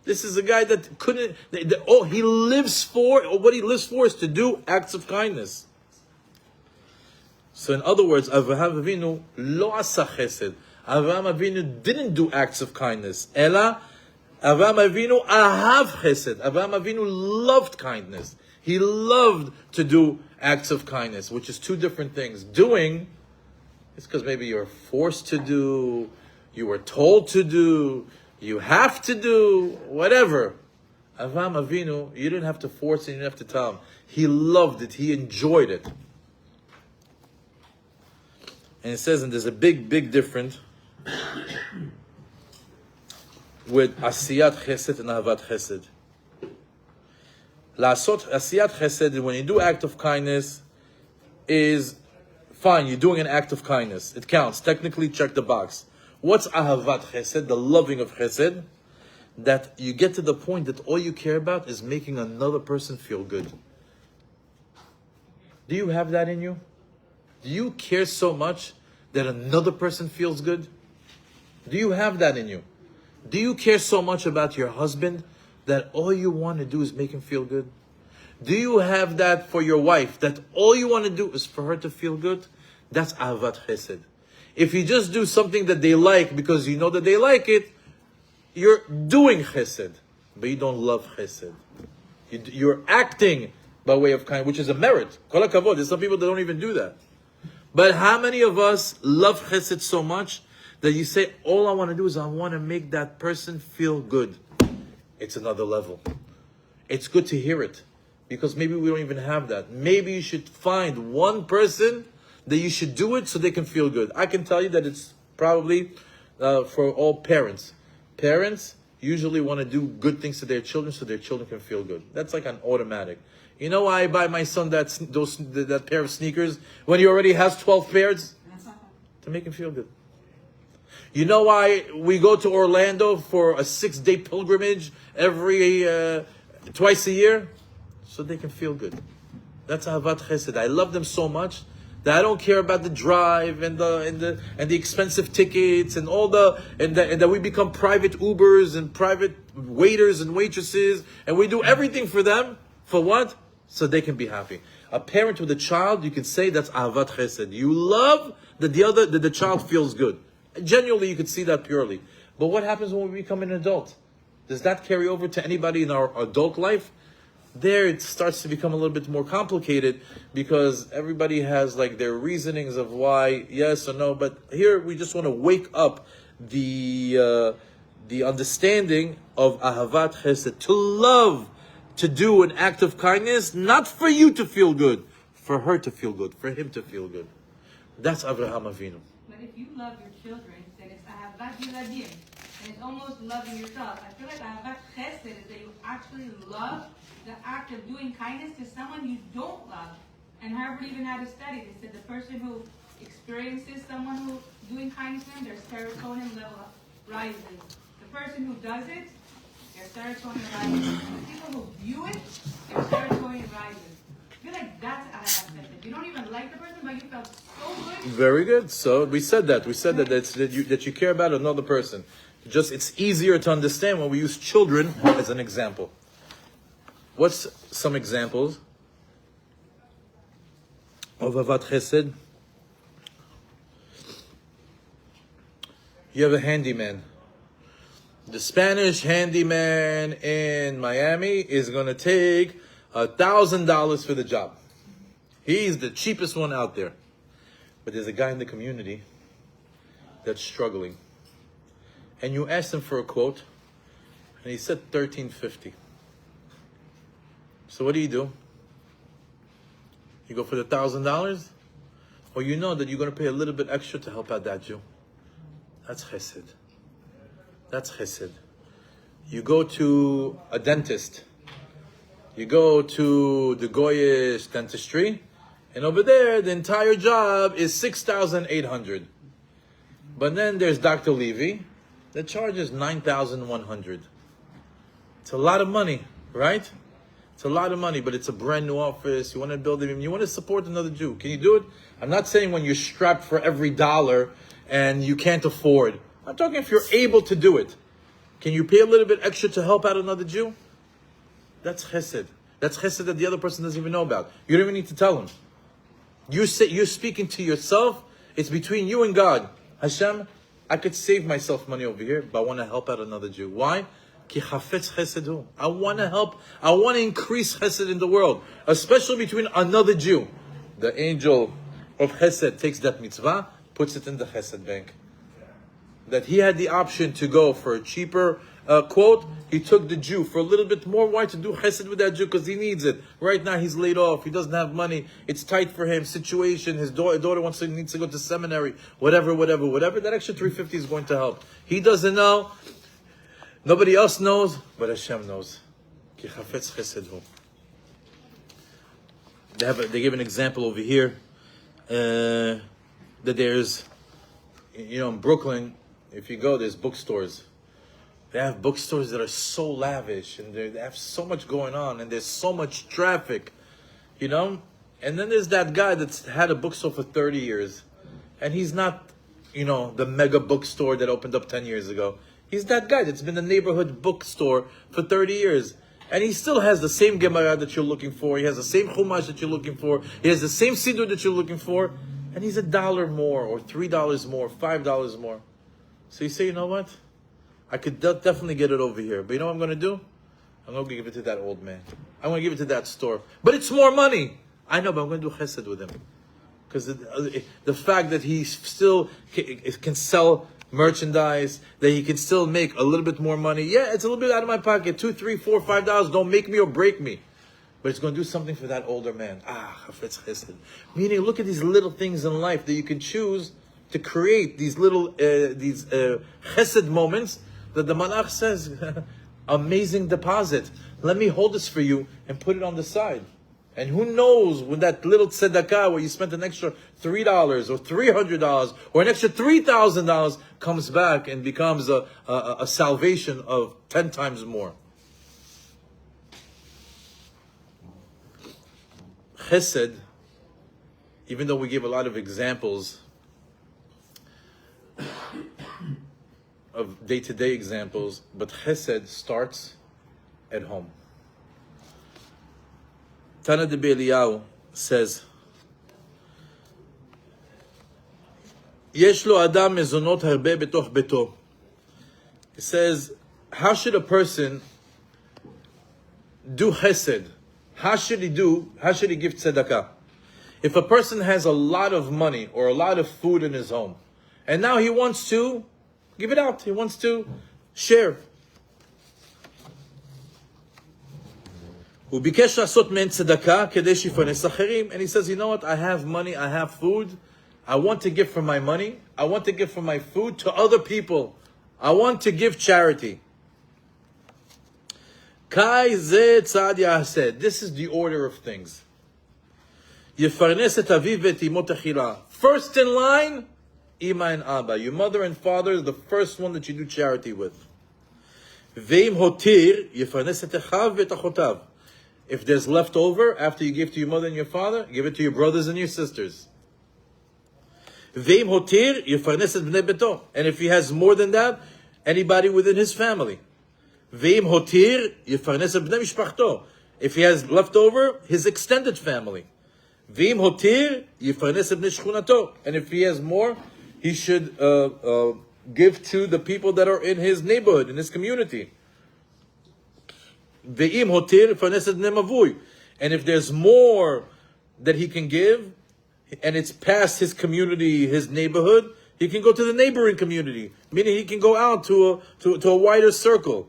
This is a guy that couldn't, he lives for, or what he lives for is to do acts of kindness. So in other words, Abraham Avinu lo asa chesed. Abraham Avinu didn't do acts of kindness. Ela, Abraham Avinu ahav chesed. Abraham Avinu loved kindness. He loved to do acts of kindness, which is two different things. Doing is because maybe you're forced to do, you were told to do, you have to do, whatever. Avraham Avinu, you didn't have to force it, you didn't have to tell him. He loved it, he enjoyed it. And it says, and there's a big, big difference with Asiyat Chesed and Ahavat Chesed. La'asot Asiyat Chesed, when you do act of kindness, is fine, you're doing an act of kindness. It counts. Technically, check the box. What's Ahavat Chesed, the loving of Chesed? That you get to the point that all you care about is making another person feel good. Do you have that in you? Do you care so much that another person feels good? Do you have that in you? Do you care so much about your husband that all you want to do is make him feel good? Do you have that for your wife, that all you want to do is for her to feel good? That's Ahavat Chesed. If you just do something that they like because you know that they like it, you're doing chesed, but you don't love chesed. You're acting by way of kindness, which is a merit. Kol hakavod. There's some people that don't even do that. But how many of us love chesed so much that you say, all I want to do is I want to make that person feel good? It's another level. It's good to hear it, because maybe we don't even have that. Maybe you should find one person that you should do it so they can feel good. I can tell you that it's probably for all parents. Parents usually want to do good things to their children so their children can feel good. That's like an automatic. You know why I buy my son that pair of sneakers when he already has 12 pairs? To make him feel good. You know why we go to Orlando for a 6-day pilgrimage twice a year? So they can feel good. That's Ahavat Chesed. I love them so much that I don't care about the drive and the expensive tickets and that we become private Ubers and private waiters and waitresses, and we do everything for them. For what? So they can be happy. A parent with a child, you can say that's Ahavat Chesed. You love that the child feels good. Genuinely, you could see that purely. But what happens when we become an adult? Does that carry over to anybody in our adult life? There it starts to become a little bit more complicated, because everybody has like their reasonings of why yes or no. But here we just want to wake up the understanding of Ahavat Chesed, to love to do an act of kindness, not for you to feel good, for her to feel good, for him to feel good. That's Abraham Avinu. But if you love your children, then it's ahavat yiladim, and it's almost loving yourself. I feel like ahavat chesed is that you actually love the act of doing kindness to someone you don't love. And Harvard even had a study that said the person who experiences someone who doing kindness to them, their serotonin level rises. The person who does it, their serotonin rises. The people who view it, their serotonin rises. I feel like that's ahavat chesed. You don't even like the person, but you felt so good. Very good. So we said that. We said that you care about another person. Just it's easier to understand when we use children as an example. What's some examples of ahavat chesed? You have a handyman. The Spanish handyman in Miami is going to take $1,000 for the job. He's the cheapest one out there. But there's a guy in the community that's struggling. And you asked him for a quote, and he said $1,350. So what do? You go for the $1,000? Or you know that you're going to pay a little bit extra to help out that Jew. That's chesed. That's chesed. You go to a dentist. You go to the Goyish dentistry, and over there, the entire job is $6,800. But then there's Dr. Levy that charges $9,100. It's a lot of money, right? It's a lot of money, but it's a brand new office. You want to build it, you want to support another Jew. Can you do it? I'm not saying when you're strapped for every dollar and you can't afford. I'm talking if you're able to do it. Can you pay a little bit extra to help out another Jew? That's chesed. That's chesed that the other person doesn't even know about. You don't even need to tell him. You're speaking to yourself. It's between you and God. Hashem, I could save myself money over here, but I want to help out another Jew. Why? Ki chafetz chesed hu. I want to help. I want to increase chesed in the world, especially between another Jew. The angel of chesed takes that mitzvah, puts it in the chesed bank. That he had the option to go for a cheaper quote, he took the Jew for a little bit more. Why? To do chesed with that Jew, because he needs it. Right now he's laid off, he doesn't have money, it's tight for him, situation, his daughter needs to go to seminary, whatever. That extra $350 is going to help. He doesn't know, nobody else knows, but Hashem knows. Ki chafetz chesed hu. They give an example over here, that there's, in Brooklyn, if you go, there's bookstores. They have bookstores that are so lavish, and they have so much going on, and there's so much traffic, And then there's that guy that's had a bookstore for 30 years, and he's not, the mega bookstore that opened up 10 years ago. He's that guy that's been a neighborhood bookstore for 30 years. And he still has the same Gemara that you're looking for. He has the same Chumash that you're looking for. He has the same Siddur that you're looking for. And he's $1 more, or $3 more, $5 more. So you say, you know what? I could definitely get it over here. But you know what I'm going to do? I'm going to give it to that old man. I'm going to give it to that store. But it's more money. I know, but I'm going to do chesed with him. Because the fact that he still can sell merchandise, that he can still make a little bit more money. Yeah, it's a little bit out of my pocket. $2, $3, $4, $5. Don't make me or break me. But it's going to do something for that older man. Chafetz chesed. Meaning, look at these little things in life that you can choose to create these little chesed moments that the Malach says, amazing deposit. Let me hold this for you and put it on the side. And who knows when that little tzedakah where you spent an extra $3 or $300 or an extra $3,000 comes back and becomes a salvation of 10 times more. Chesed, even though we give a lot of examples of day-to-day examples, but chesed starts at home. Tana de Eliyahu says, Yesh lo adam mezonot harbe betoch beto. He says, how should a person do chesed? How should he give tzedakah? If a person has a lot of money or a lot of food in his home, and now he wants to give it out, he wants to share. הוא ביקש לעשות מהן צדקה כדי שיפרנס אחרים. And he says, you know what, I have money, I have food. I want to give from my money. I want to give from my food to other people. I want to give charity. Kai ze tzad ya'aseh. This is the order of things. יפרנס את אביו ואת אמו תחילה. First in line, Ima and Abba. Your mother and father is the first one that you do charity with. ואם הותיר, יפרנס את אחיו ואת אחותיו. If there's leftover, after you give to your mother and your father, give it to your brothers and your sisters. ואם הותיר, יפרנס את בני ביתו. And if he has more than that, anybody within his family. ואם הותיר, יפרנס את בני משפחתו. If he has leftover, his extended family. ואם הותיר, יפרנס את בני שכונתו. And if he has more, he should give to the people that are in his neighborhood, in his community. ואם הותיר, יפרנס את בני מבוי. And if there's more that he can give, and it's past his community, his neighborhood, he can go to the neighboring community. Meaning he can go out to a wider circle.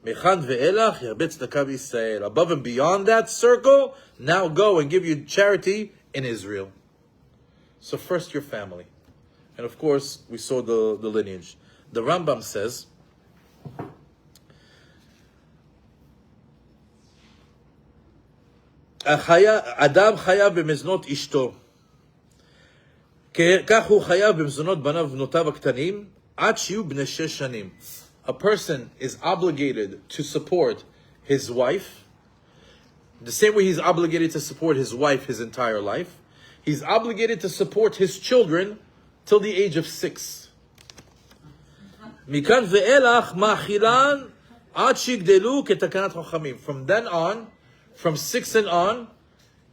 מכאן ואילך ירבה צדקה בישראל. Above and beyond that circle, now go and give your charity in Israel. So first your family. And of course, we saw the lineage. The Rambam says, אדם חייב במזונות אשתו. כך הוא חייב במזונות בניו ובנותיו הקטנים, עד שיהיו בני 6 שנים. A person is obligated to support his wife, the same way he's obligated to support his wife his entire life. He's obligated to support his children till the age of 6. מכאן ואילך מאכילן עד שיגדלו כתקנת חכמים. From then on, from 6 and on,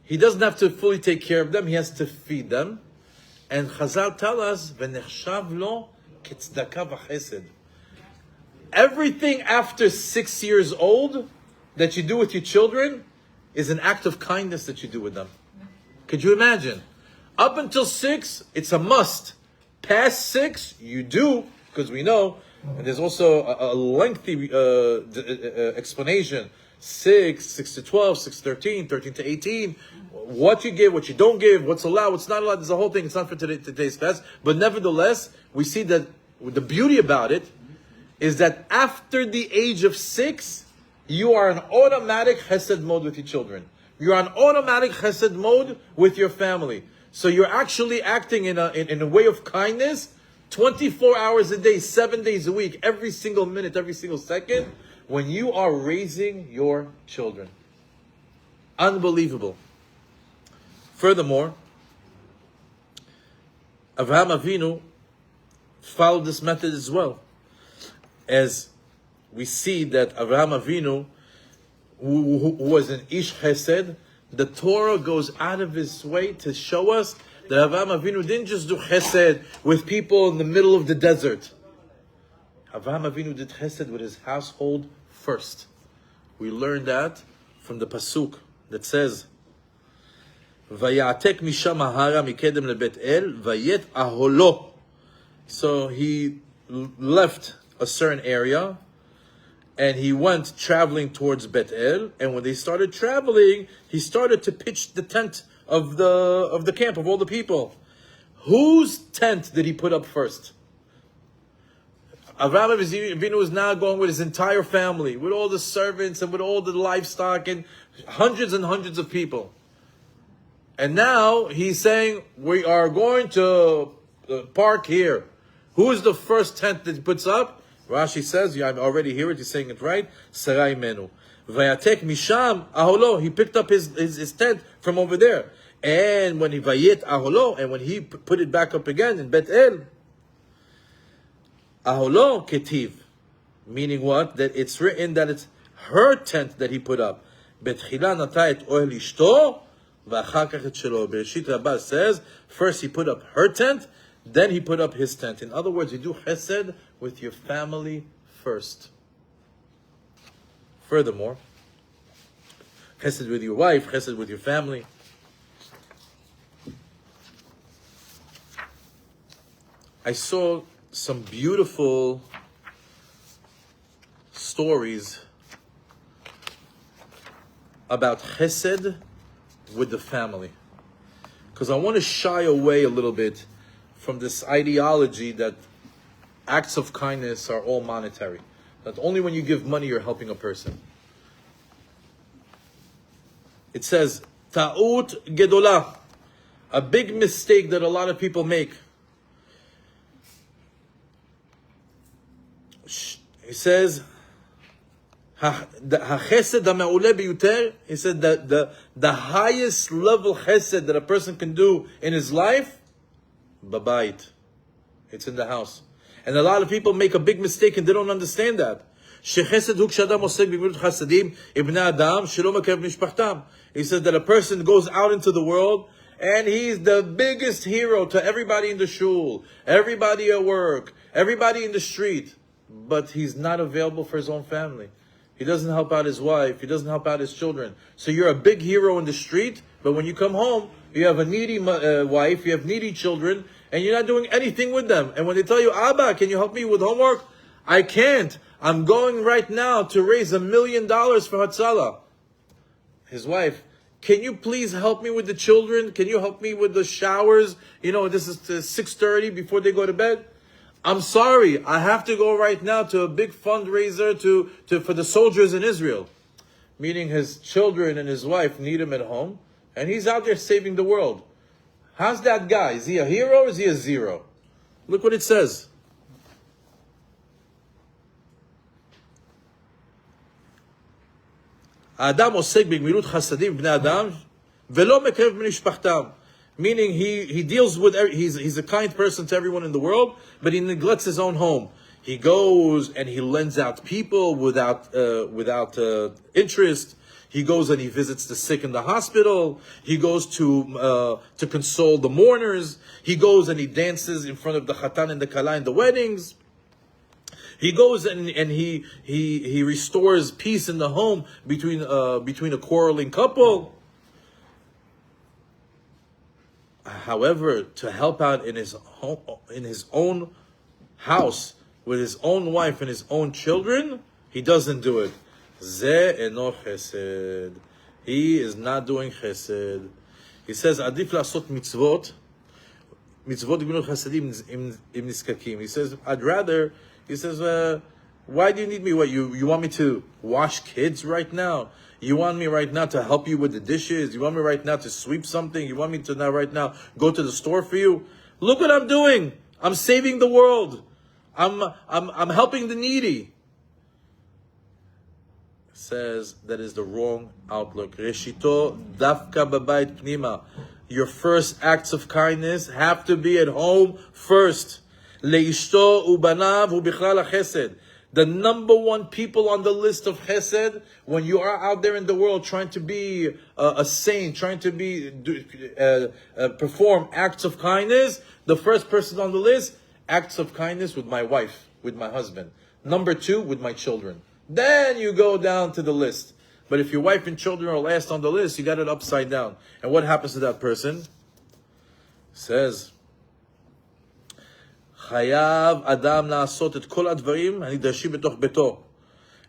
he doesn't have to fully take care of them, he has to feed them. And Chazal tell us, ונחשב לו כצדקה וחסד. Everything after 6 years old that you do with your children is an act of kindness that you do with them. Could you imagine? Up until 6, it's a must. Past 6, you do, because we know, and there's also a lengthy explanation. 6 to 12, 6 to 13, 13 to 18. What you give, what you don't give, what's allowed, what's not allowed. There's a whole thing. It's not for today's class. But nevertheless, we see that the beauty about it is that after the age of 6, you are in automatic chesed mode with your children. You're on automatic chesed mode with your family. So you're actually acting in a way of kindness 24 hours a day, 7 days a week, every single minute, every single second, when you are raising your children. Unbelievable. Furthermore, Abraham Avinu followed this method as well. As we see that Abraham Avinu, who was an Ish Chesed, the Torah goes out of his way to show us that Abraham Avinu didn't just do Chesed with people in the middle of the desert. Abraham Avinu did Chesed with his household first. We learn that from the Pasuk that says, Vayatek misham hara mikedem lebet el, vayet aholo. So he left a certain area, and he went traveling towards Bet El. And when they started traveling, he started to pitch the tent of the camp of all the people. Whose tent did he put up first? Abraham Avinu is now going with his entire family, with all the servants and with all the livestock and hundreds of people. And now he's saying, we are going to park here. Who is the first tent that he puts up? Rashi says, I already hear it, he's saying it right. Sarai menu. Vayatek misham aholo. He picked up his tent from over there. And when he vayet aholo, and when he put it back up again in Bet El, aholo ketiv. Meaning what? That it's written that it's her tent that he put up. Betchila nata et ohel ishto, v'achar kach et shelo. Bereshit Rabbah says, first he put up her tent, then he put up his tent. In other words, you do chesed with your family first. Furthermore, chesed with your wife, chesed with your family. I saw some beautiful stories about chesed with the family. Because I want to shy away a little bit from this ideology that acts of kindness are all monetary. That only when you give money you're helping a person. It says, Ta'ut gedolah, a big mistake that a lot of people make. He says, Chesed ha'me'uleh biyuter, he said that the highest level chesed that a person can do in his life, babayit, it's in the house. And a lot of people make a big mistake and they don't understand that. Shechesed hu k'shadam osek b'gemilut chasadim ibnei adam shelo makrev mishpachtam. He said that a person goes out into the world and he's the biggest hero to everybody in the shul, everybody at work, everybody in the street, but he's not available for his own family. He doesn't help out his wife. He doesn't help out his children. So you're a big hero in the street, but when you come home, you have a needy wife, you have needy children, and you're not doing anything with them. And when they tell you, Abba, can you help me with homework? I can't. I'm going right now to raise $1 million for Hatzalah. His wife, can you please help me with the children? Can you help me with the showers? You know, this is 6:30 before they go to bed. I'm sorry, I have to go right now to a big fundraiser for the soldiers in Israel. Meaning his children and his wife need him at home, and he's out there saving the world. How's that guy? Is he a hero or is he a zero? Look what it says. האדם עוסק בגמילות חסדים בני אדם ולא מקרב בני משפחתם. Meaning he deals with, he's a kind person to everyone in the world, but he neglects his own home. He goes and he lends out people without interest. He goes and he visits the sick in the hospital. He goes to console the mourners. He goes and he dances in front of the chatan and the kala in the weddings. He goes and he restores peace in the home between a quarreling couple. However, to help out in his home, in his own house, with his own wife and his own children, he doesn't do it. Ze eno chesed. He is not doing chesed. He says, "Adif lasot mitzvot gemilut chasadim im niskakim." He says, "I'd rather." He says, "Why do you need me? What you want me to wash kids right now? You want me right now to help you with the dishes? You want me right now to sweep something? You want me to now right now go to the store for you? Look what I'm doing. I'm saving the world. I'm helping the needy." Says that is the wrong outlook. Reshito dafka babayit pnima. Your first acts of kindness have to be at home first. Leishto ubanav ubichlal chesed. The number one people on the list of chesed, when you are out there in the world trying to be a saint, trying to perform acts of kindness, the first person on the list, acts of kindness with my wife, with my husband. Number 2, with my children. Then you go down to the list. But if your wife and children are last on the list, you got it upside down. And what happens to that person? Says, חייב אדם לעשות את כל הדברים הנדרשים בתוך ביתו.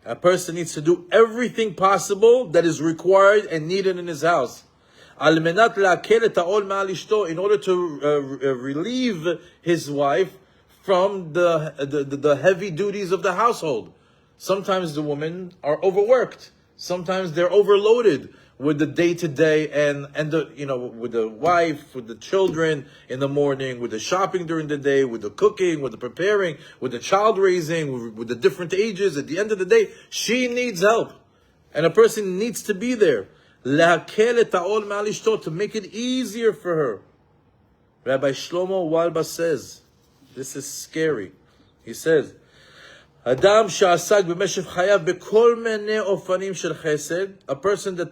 A person needs to do everything possible that is required and needed in his house. על מנת להקל את העול מעל אשתו, in order to relieve his wife from the heavy duties of the household. Sometimes the women are overworked. Sometimes they're overloaded with the day-to-day and with the wife, with the children in the morning, with the shopping during the day, with the cooking, with the preparing, with the child raising, with the different ages. At the end of the day, she needs help. And a person needs to be there. To make it easier for her. Rabbi Shlomo Walba says, this is scary. He says, Adam שעסק במשך חייו בכל מיני אופנים של חסד, a person that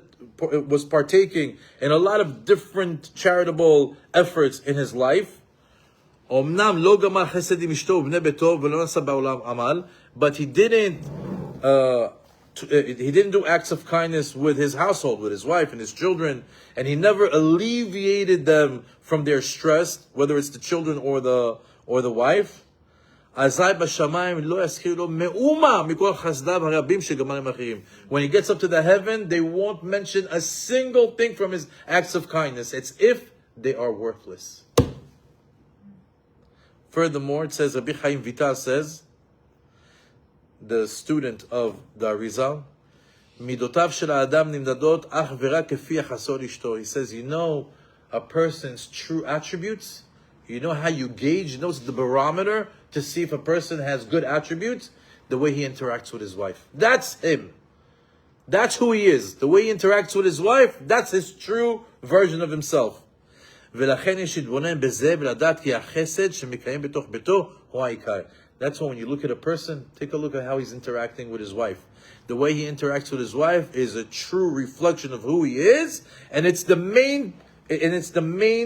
was partaking in a lot of different charitable efforts in his life, אומנם לא גמר חסד עם אשתו ובני ביתו ולא נשא בעולם עמל, but he didn't do acts of kindness with his household, with his wife and his children, and he never alleviated them from their stress, whether it's the children or the wife. אזי בשמיים לא יזכיר לו מאומה מכל חסדיו הרבים שגמל עם אחרים. When he gets up to the heaven, they won't mention a single thing from his acts of kindness. It's if they are worthless. Furthermore, it says, Rabbi Chaim Vital says, the student of the Arizal, מידותיו של האדם נמדדות אך ורק כפי יחסו לאשתו. He says, you know a person's true attributes, you know how you gauge, you know the barometer to see if a person has good attributes, the way he interacts with his wife. That's him. That's who he is. The way he interacts with his wife, that's his true version of himself. ולכן יש להתבונן בזה ולדעת כי החסד שמקיים בתוך ביתו הוא העיקר. That's why when you look at a person, take a look at how he's interacting with his wife. The way he interacts with his wife is a true reflection of who he is, and it's the main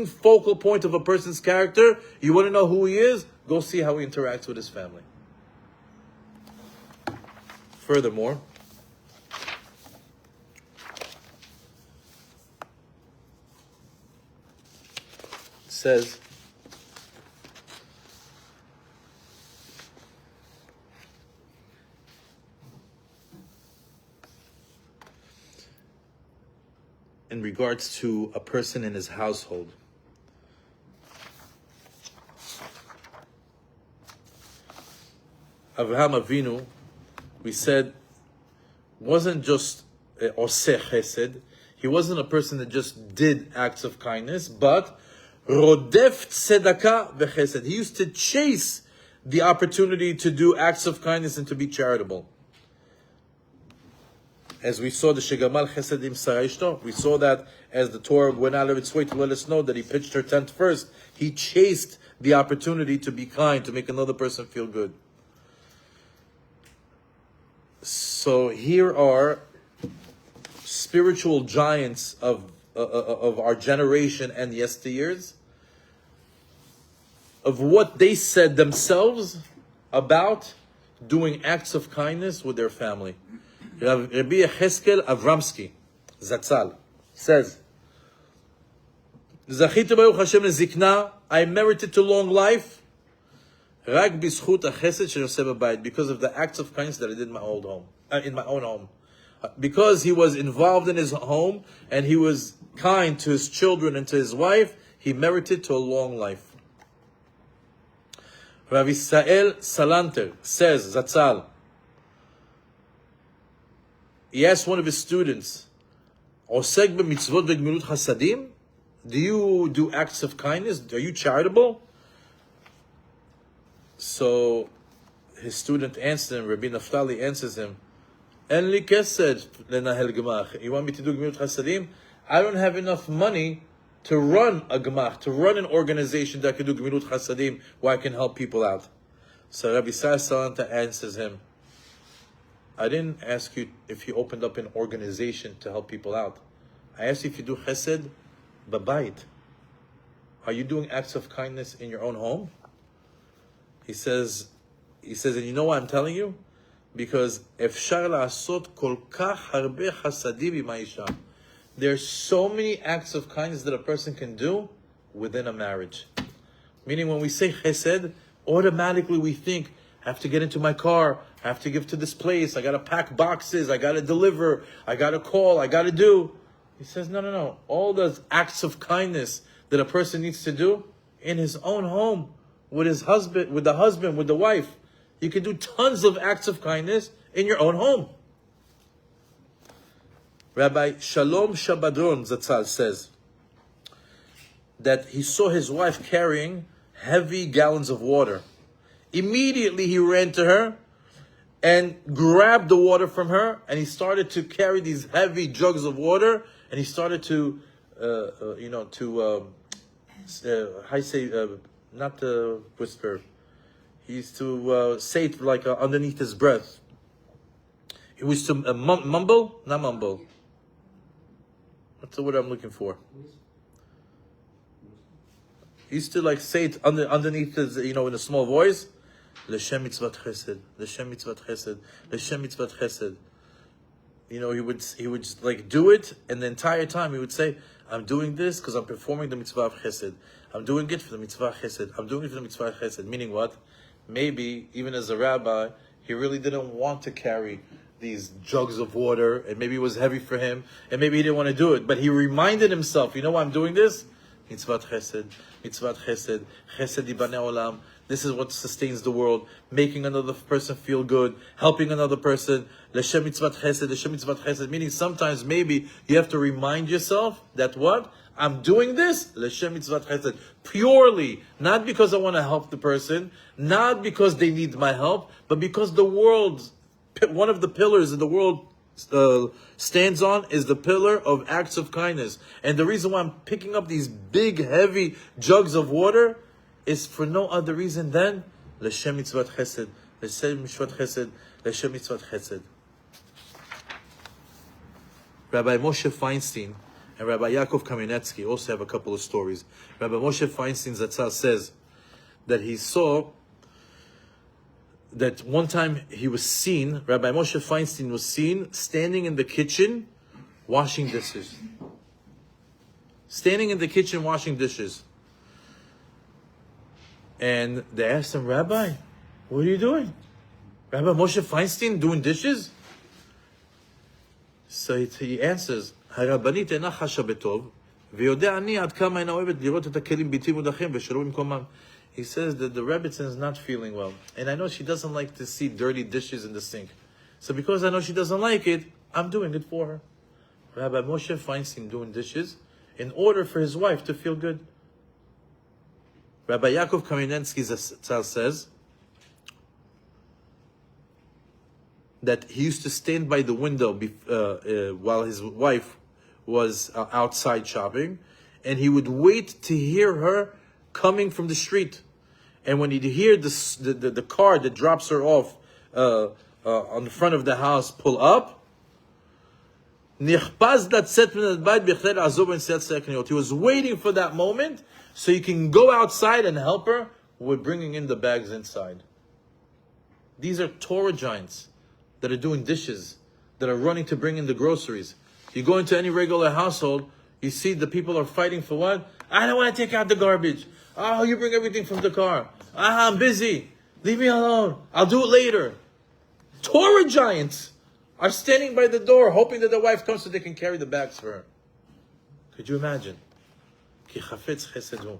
focal point of a person's character. You want to know who he is? Go see how he interacts with his family. Furthermore, it says, in regards to a person in his household, Abraham Avinu, we said, wasn't just oseh chesed. He wasn't a person that just did acts of kindness, but rodef tzedakah v'chesed. He used to chase the opportunity to do acts of kindness and to be charitable. As we saw the Shegamal Chesedim Sarayishto, we saw that as the Torah went out of its way to let us know that he pitched her tent first, he chased the opportunity to be kind, to make another person feel good. So here are spiritual giants of our generation and yesteryears, of what they said themselves about doing acts of kindness with their family. Rabbi Chesed Avramsky, Zatzal, says, Zachitu Baruch Hashem lezikna, I merited to long life, rak b'zchut hachesed sheyoseh b'bayit, because of the acts of kindness that I did in my old home, in my own home. Because he was involved in his home and he was kind to his children and to his wife, he merited to a long life. Rav Yisrael Salanter says, Zatzal, he asked one of his students, Osek b'mitzvot v'gmilut chasadim? Do you do acts of kindness? Are you charitable? So his student answered him, Rabbi Naftali answers him, En li kesed lenahel gemach. You want me to do gmilut chasadim? I don't have enough money to run a gemach, to run an organization that can do gmilut chasadim, where I can help people out. So Rabbi Salanta answers him, I didn't ask you if you opened up an organization to help people out. I asked you if you do chesed b'bayit. Are you doing acts of kindness in your own home? He says, and you know why I'm telling you? Because efshar la'asot kol kach harbe chasadim im ha'isha. There's so many acts of kindness that a person can do within a marriage. Meaning when we say chesed, automatically we think, I have to get into my car, I have to give to this place, I got to pack boxes, I got to deliver, I got to call, I got to do. He says, no. All those acts of kindness that a person needs to do in his own home, with his husband, with the wife. You can do tons of acts of kindness in your own home. Rabbi Shalom Shabadron Zatzal says that he saw his wife carrying heavy gallons of water. Immediately he ran to her and grabbed the water from her, and he started to carry these heavy jugs of water, and he started to, not to whisper. He used to say it like underneath his breath. He was to mumble, not mumble. What's the word I'm looking for? He used to like say it underneath his, in a small voice. L'shem mitzvat chesed, l'shem mitzvat chesed, l'shem mitzvat chesed. He would like do it, and the entire time he would say, I'm doing this because I'm performing the mitzvah of chesed. I'm doing it for the mitzvah chesed. I'm doing it for the mitzvah chesed. Meaning what? maybe, even as a rabbi, he really didn't want to carry these jugs of water, and maybe it was heavy for him, and maybe he didn't want to do it. But he reminded himself, you know why I'm doing this? Mitzvat chesed, chesed ibanei olam. This is what sustains the world, making another person feel good, helping another person. L'shem mitzvat chesed, meaning sometimes maybe you have to remind yourself that what? I'm doing this, l'shem mitzvat chesed, purely, not because I want to help the person, not because they need my help, but because the world, one of the pillars in the world stands on is the pillar of acts of kindness. And the reason why I'm picking up these big, heavy jugs of water is for no other reason than l'shem mitzvat chesed, l'shem mitzvat chesed, l'shem mitzvat chesed. Rabbi Moshe Feinstein and Rabbi Yaakov Kamenetsky also have a couple of stories. Rabbi Moshe Feinstein Zatzal says that he saw that one time he was seen, Rabbi Moshe Feinstein was seen standing in the kitchen washing dishes. Standing in the kitchen washing dishes. And they asked him, Rabbi, what are you doing? Rabbi Moshe Feinstein doing dishes? So he answers, הרבנית אינה חשה בטוב, ויודע אני עד כמה אינה אוהבת לראות את הכלים בלתי מודחים ושלא במקומם. He says that the Rebbitzin is not feeling well. And I know she doesn't like to see dirty dishes in the sink. So because I know she doesn't like it, I'm doing it for her. Rabbi Moshe Feinstein doing dishes in order for his wife to feel good. Rabbi Yaakov Kamenetsky says that he used to stand by the window while his wife was outside shopping, and he would wait to hear her coming from the street. And when he'd hear the car that drops her off on the front of the house pull up, he was waiting for that moment so he can go outside and help her with bringing in the bags inside. These are Torah giants that are doing dishes, that are running to bring in the groceries. You go into any regular household, you see the people are fighting for what? I don't want to take out the garbage. Oh, you bring everything from the car. I'm busy. Leave me alone. I'll do it later. Torah giants are standing by the door hoping that the wife comes so they can carry the bags for her. Could you imagine? Ki chafetz chesed hu.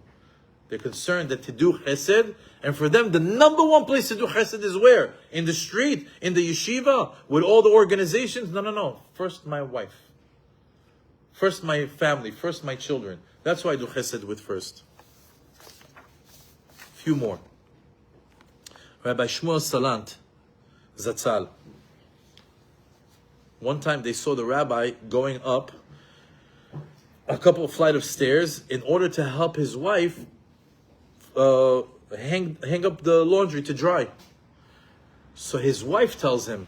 They're concerned that to do chesed, and for them, the number one place to do chesed is where? In the street, in the yeshiva, with all the organizations? No. First my wife. First my family. First my children. That's why I do chesed with first. Few more. Rabbi Shmuel Salant, Zatzal. One time they saw the rabbi going up a couple of flight of stairs in order to help his wife hang up the laundry to dry. So his wife tells him,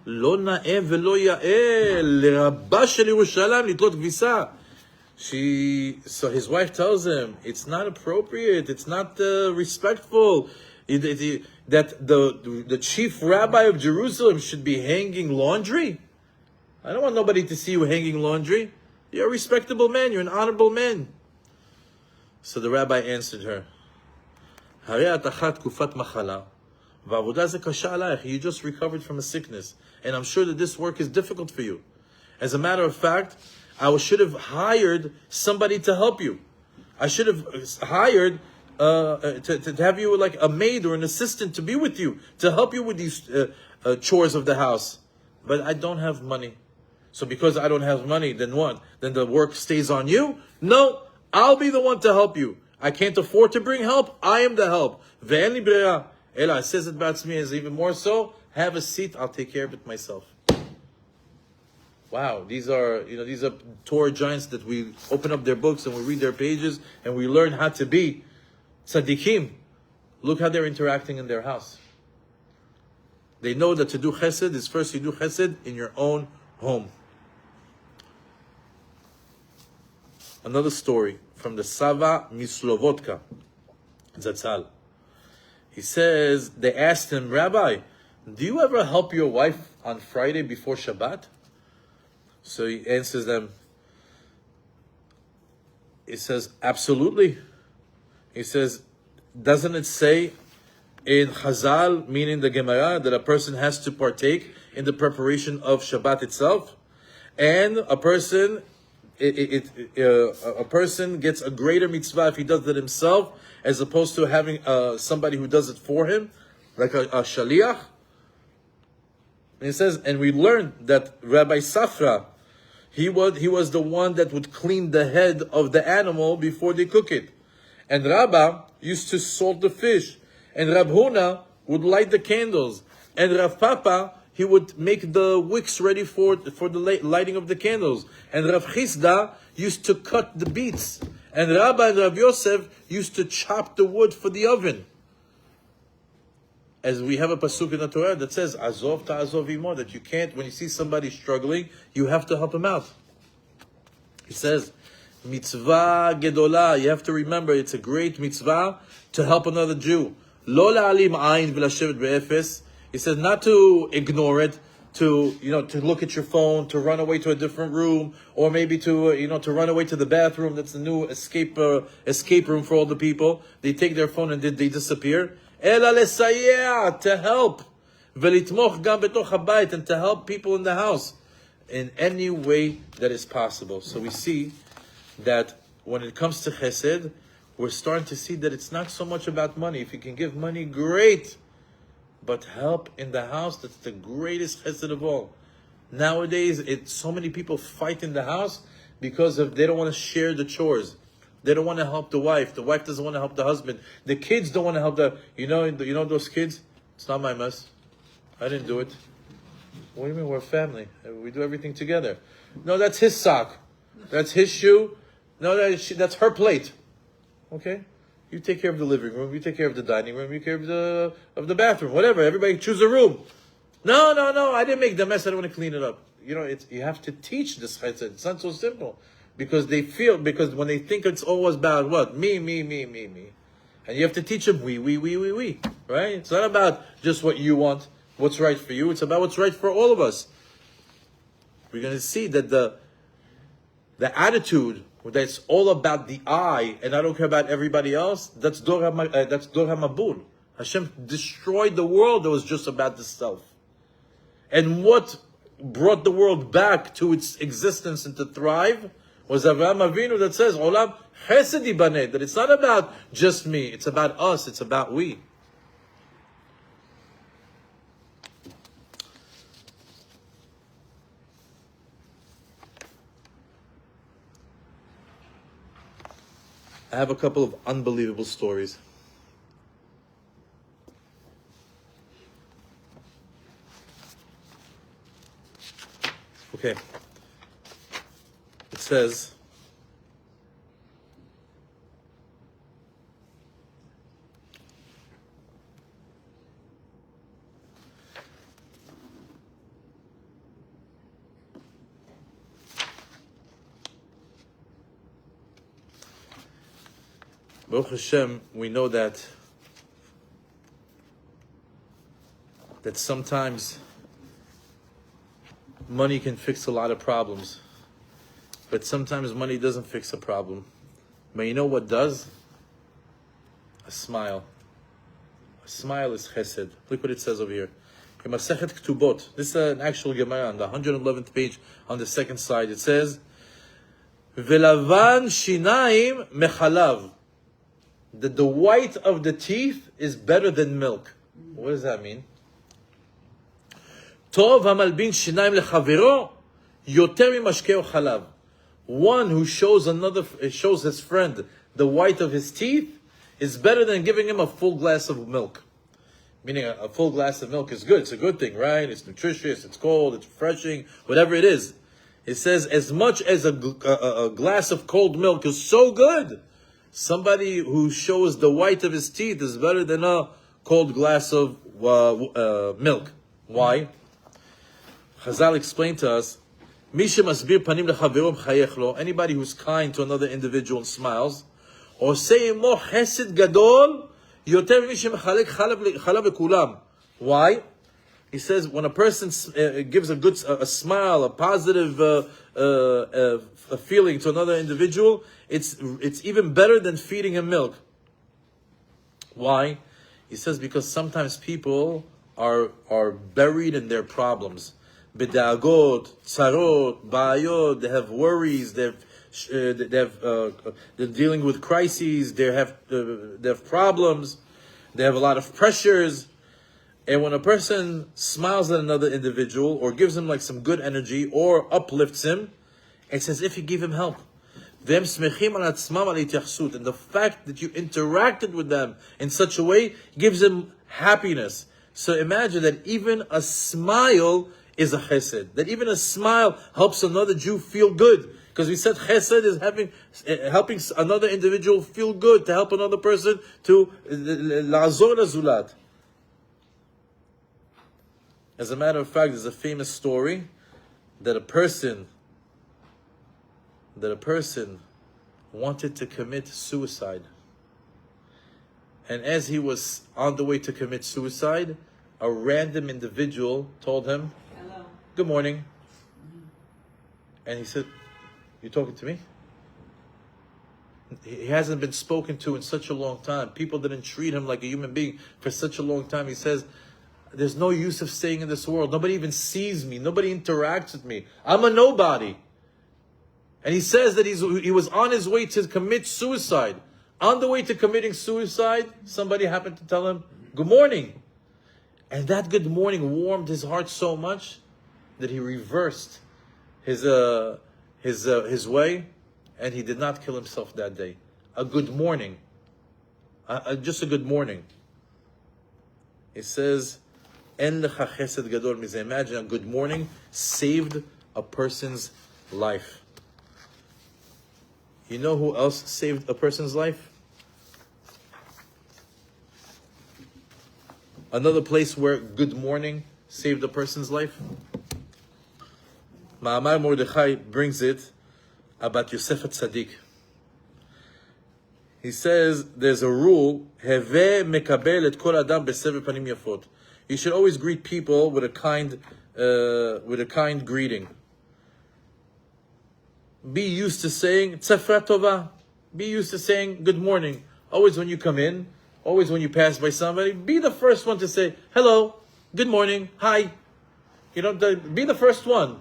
"Lo na'eh velo ya'eh l'rabba shel Yerushalayim litlot kvisa." So his wife tells him, it's not appropriate, it's not respectful that the chief rabbi of Jerusalem should be hanging laundry. I don't want nobody to see you hanging laundry. You're a respectable man, you're an honorable man. So the rabbi answered her, you just recovered from a sickness, and I'm sure that this work is difficult for you. As a matter of fact, I should have hired somebody to help you. I should have hired to have you like a maid or an assistant to be with you, to help you with these chores of the house. But I don't have money. So because I don't have money, then what? Then the work stays on you? No, I'll be the one to help you. I can't afford to bring help. I am the help. Ve'en li brera. Ela says it batzmi is even more so. Have a seat. I'll take care of it myself. Wow, these are Torah giants that we open up their books and we read their pages and we learn how to be tzaddikim. Look how they're interacting in their house. They know that to do chesed is first you do chesed in your own home. Another story from the Sava Mislovodka, Zatzal. He says, they asked him, Rabbi, do you ever help your wife on Friday before Shabbat? So he answers them. He says, absolutely. He says, doesn't it say in Chazal, meaning the Gemara, that a person has to partake in the preparation of Shabbat itself, and a person gets a greater mitzvah if he does it himself, as opposed to having somebody who does it for him, like a shaliach. And it says, and we learned that Rabbi Safra, he was the one that would clean the head of the animal before they cook it, and Rabba used to salt the fish, and Rab Huna would light the candles, and Rav Papa, he would make the wicks ready for the lighting of the candles, and Rav Chisda used to cut the beets, and Rabba and Rav Yosef used to chop the wood for the oven. As we have a pasuk in the Torah that says, Azov ta'azov imo, that you can't, when you see somebody struggling, you have to help him out. He says, mitzvah gedolah, you have to remember, it's a great mitzvah to help another Jew. Lo la'alim ayin v'lashevet be'efes. He says not to ignore it, to look at your phone, to run away to a different room, or maybe to run away to the bathroom. That's the new escape room for all the people. They take their phone and they disappear. Ela lesayeh, to help, velitmoch gam betoch habayit, and to help people in the house in any way that is possible. So we see that when it comes to Chesed, we're starting to see that it's not so much about money. If you can give money, great. But help in the house, that's the greatest Chesed of all. Nowadays, so many people fight in the house because they don't want to share the chores. They don't want to help the wife. The wife doesn't want to help the husband. The kids don't want to help you know those kids? It's not my mess. I didn't do it. What do you mean? We're a family. We do everything together. No, that's his sock. That's his shoe. No, that's her plate. Okay? You take care of the living room. You take care of the dining room. You take care of the bathroom. Whatever. Everybody choose a room. No. I didn't make the mess. I don't want to clean it up. You have to teach this chesed. It's not so simple. Because when they think it's always about what? Me. And you have to teach them we. Right? It's not about just what you want, what's right for you. It's about what's right for all of us. We're going to see that the attitude that's all about the I, and I don't care about everybody else, that's Dor HaMabul. Hashem destroyed the world that was just about the self. And what brought the world back to its existence and to thrive was Abraham Avinu that says, Olam Chesed Yibaneh, that it's not about just me, it's about us, it's about we. I have a couple of unbelievable stories. Okay. It says, Baruch Hashem, we know that sometimes money can fix a lot of problems, but sometimes money doesn't fix a problem. But you know what does? A smile. A smile is chesed. Look what it says over here. Masechet Ketubot. This is an actual Gemara on the 111th page on the second side. It says, Velavan shinaim mechalav. That the white of the teeth is better than milk. What does that mean? Tov hamalbin shinaim lechavero yoter mimashkeo chalav. One who shows his friend the white of his teeth is better than giving him a full glass of milk. Meaning a full glass of milk is good. It's a good thing, right? It's nutritious, it's cold, it's refreshing, whatever it is. It says as much as a glass of cold milk is so good, somebody who shows the white of his teeth is better than a cold glass of milk. Why? Chazal explained to us, anybody who's kind to another individual and smiles, or say more chesed gadol yoter mimichem mechalek chalav lekulam. Why? He says when a person gives a smile, a positive a feeling to another individual, it's even better than feeding him milk. Why? He says because sometimes people are buried in their problems. Bedagot, tzarot, bayot, they have worries, they're dealing with crises, they have problems, they have a lot of pressures. And when a person smiles at another individual or gives him like some good energy or uplifts him, it's as if he gave him help. And the fact that you interacted with them in such a way gives them happiness. So imagine that even a smile is a chesed. That even a smile helps another Jew feel good. Because we said chesed is helping another individual feel good, to help another person, to la'azor lazulat. As a matter of fact, there's a famous story that a person wanted to commit suicide. And as he was on the way to commit suicide, a random individual told him, Hello. "Good morning." And he said, "You talking to me?" He hasn't been spoken to in such a long time. People didn't treat him like a human being for such a long time. He says, "There's no use of staying in this world. Nobody even sees me. Nobody interacts with me. I'm a nobody." And he says that he was on his way to commit suicide. On the way to committing suicide, somebody happened to tell him, "Good morning." And that good morning warmed his heart so much that he reversed his way, and he did not kill himself that day. A good morning. Just a good morning. It says, En lecha chesed gadol mizeh. Imagine a good morning saved a person's life. You know who else saved a person's life? Another place where good morning saved a person's life. Ma'amar Mordechai brings it about Yosef Tzaddik. He says there's a rule, Heve mekabel et kol adam besever panim yafot. You should always greet people with a kind greeting. Be used to saying tzafra tova. Be used to saying good morning. Always when you come in, always when you pass by somebody, be the first one to say hello, good morning, hi. You know, be the first one.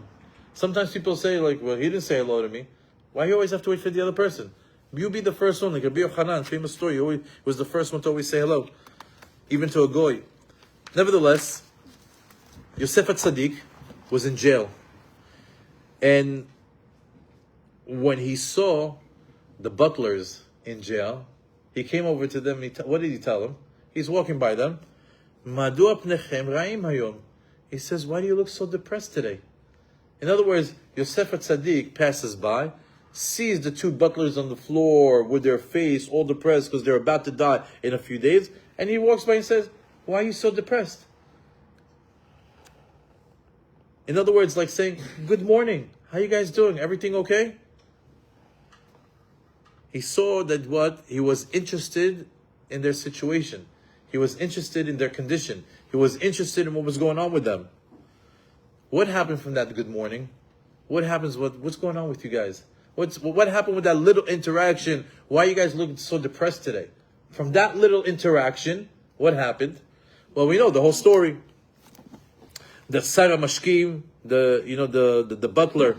Sometimes people say like, well, he didn't say hello to me. Why do you always have to wait for the other person? You be the first one. Like Rabbi Yochanan, famous story, he was the first one to always say hello, even to a goy. Nevertheless, Yosef Tzaddik was in jail. And when he saw the butlers in jail, he came over to them. What did he tell them? He's walking by them. Madu apnechem ra'im hayom. He says, "Why do you look so depressed today?" In other words, Yosef Tzaddik passes by, sees the two butlers on the floor with their face all depressed because they're about to die in a few days, and he walks by and says, "Why are you so depressed?" In other words, like saying, "Good morning. How you guys doing? Everything okay?" He saw that he was interested in their situation. He was interested in their condition. He was interested in what was going on with them. What happened from that good morning? What's going on with you guys? What happened with that little interaction? Why are you guys looking so depressed today? From that little interaction, what happened? Well, we know the whole story. The Sarah Mashkim, the butler,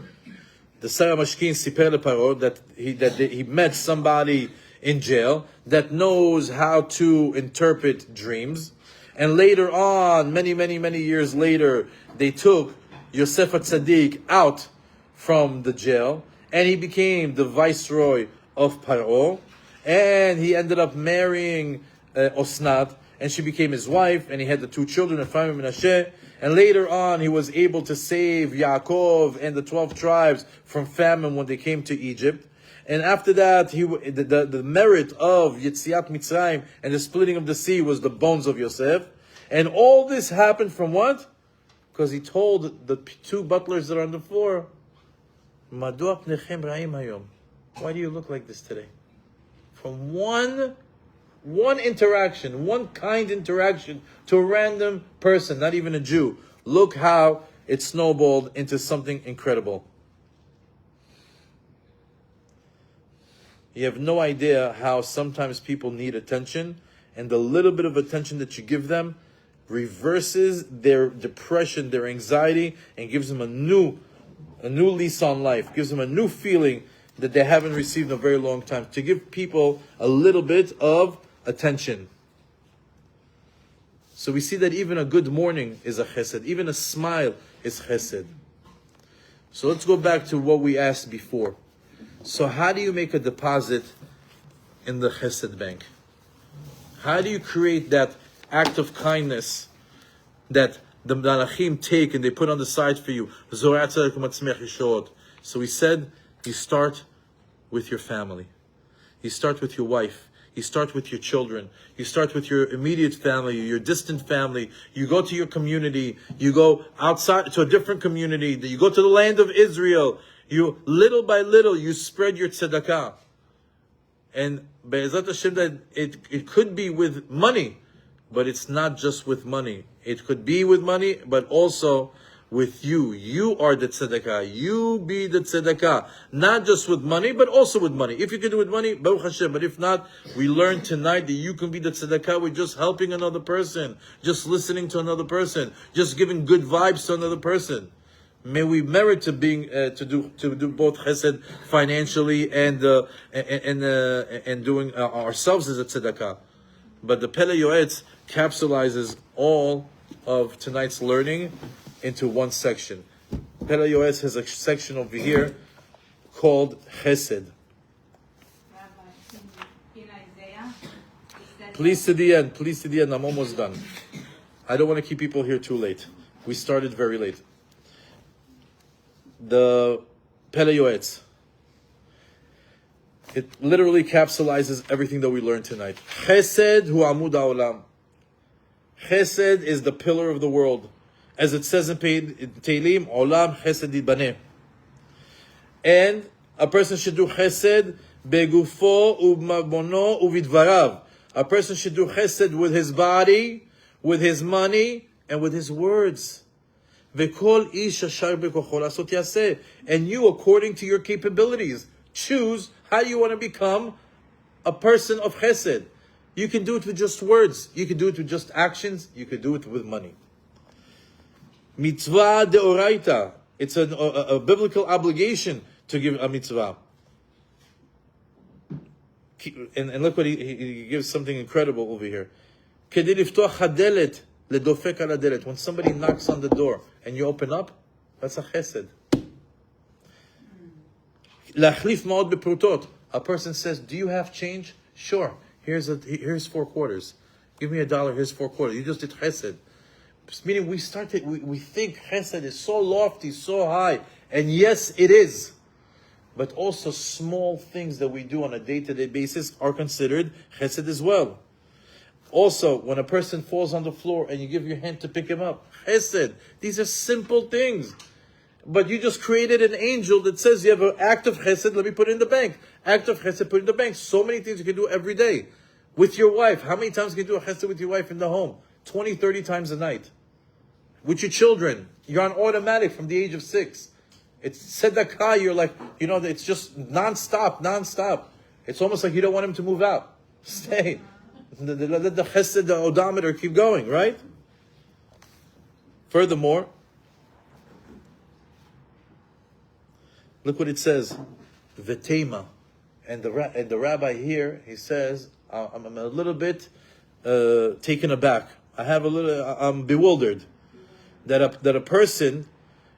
the Sarah Mashkin siper leparo that he met somebody in jail that knows how to interpret dreams, and later on, many years later, they took Yosef Tzaddik out from the jail, and he became the viceroy of Paro, and he ended up marrying Osnat, and she became his wife, and he had the two children, Ephraim and Menashe. And later on, he was able to save Yaakov and the 12 tribes from famine when they came to Egypt. And after that, the merit of Yetziat Mitzrayim and the splitting of the sea was the bones of Yosef. And all this happened from what? Because he told the two butlers that are on the floor, Madu apnechem ra'im hayom. Why do you look like this today? From one interaction, one kind interaction to a random person, not even a Jew. Look how it snowballed into something incredible. You have no idea how sometimes people need attention, and the little bit of attention that you give them reverses their depression, their anxiety, and gives them a new lease on life, gives them a new feeling that they haven't received in a very long time. To give people a little bit of attention. So we see that even a good morning is a chesed. Even a smile is chesed. So let's go back to what we asked before. So how do you make a deposit in the chesed bank? How do you create that act of kindness that the malachim take and they put on the side for you? So we said, you start with your family. You start with your wife. You start with your children. You start with your immediate family, your distant family. You go to your community. You go outside to a different community. You go to the land of Israel. You, little by little, you spread your tzedakah. And Be'ezrat Hashem, that it could be with money, but it's not just with money. It could be with money, but also with you. You are the tzedakah. You be the tzedakah. Not just with money, but also with money. If you can do it with money, Baruch Hashem. But if not, we learned tonight that you can be the tzedakah with just helping another person, just listening to another person, just giving good vibes to another person. May we merit to being to do both chesed financially and doing ourselves as a tzedakah. But the Pele Yoetz capsulizes all of tonight's learning into one section. Pele Yoetz has a section over here called Chesed. Please to the end. Please to the end. I'm almost done. I don't want to keep people here too late. We started very late. The Pele Yoetz. It literally capsulizes everything that we learned tonight. Chesed hu amud ha'olam. Chesed is the pillar of the world. As it says in Tehillim, Olam Chesed Yibaneh. And a person should do Chesed begufo u'mamono u'vidvarav. A person should do Chesed with his body, with his money, and with his words. V'kol ish ashar bekocho lasot yaseh. And you, according to your capabilities, choose how you want to become a person of Chesed. You can do it with just words. You can do it with just actions. You can do it with money. Mitzvah deoraita. It's a biblical obligation to give a mitzvah. And look what he gives something incredible over here. Kedi liftoach hadelet ledofek al hadelet. When somebody knocks on the door and you open up, that's a chesed. Lachlif ma'od beprutot. A person says, "Do you have change?" Sure. Here's 4 quarters. Give me $1. Here's 4 quarters. You just did chesed. Meaning we think chesed is so lofty, so high. And yes, it is. But also small things that we do on a day-to-day basis are considered chesed as well. Also, when a person falls on the floor and you give your hand to pick him up, chesed. These are simple things. But you just created an angel that says you have an act of chesed, let me put it in the bank. Act of chesed, put it in the bank. So many things you can do every day. With your wife. How many times can you do a chesed with your wife in the home? 20, 30 times a night. With your children. You're on automatic from the age of 6. It's tzedakah, you're like, it's just non-stop. It's almost like you don't want him to move out. Stay. Let the chesed, the odometer keep going, right? Furthermore, look what it says. V'tema. And the rabbi here, he says, I'm a little bit taken aback. I'm bewildered that a person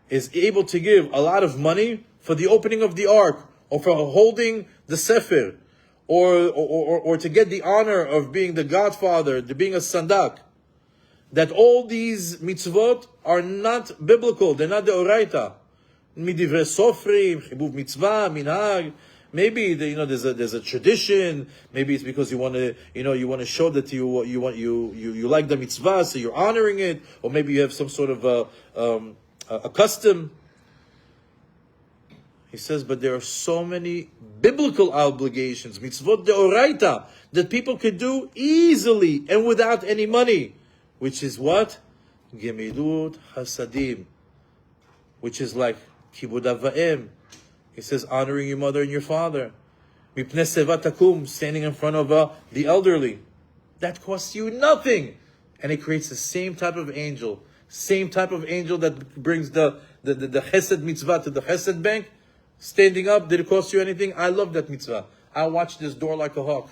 is able to give a lot of money for the opening of the ark, or for holding the sefer, or to get the honor of being the godfather, to being a sandak. That all these mitzvot are not biblical. They're not the oraita. Midivre sofrim, chibuv mitzvah, minhag. Maybe there's a tradition. Maybe it's because you want to show that you like the mitzvah, so you're honoring it, or maybe you have some sort of a custom. He says, but there are so many biblical obligations, mitzvot deoraita, that people could do easily and without any money, which is what? Gemilut hasadim, which is like kibud av va'em. He says, honoring your mother and your father. Mipnei seva takum, standing in front of the elderly. that costs you nothing. And it creates the same type of angel. Same type of angel that brings the Chesed mitzvah to the Chesed bank. Standing up, did it cost you anything? I love that mitzvah. I watch this door like a hawk.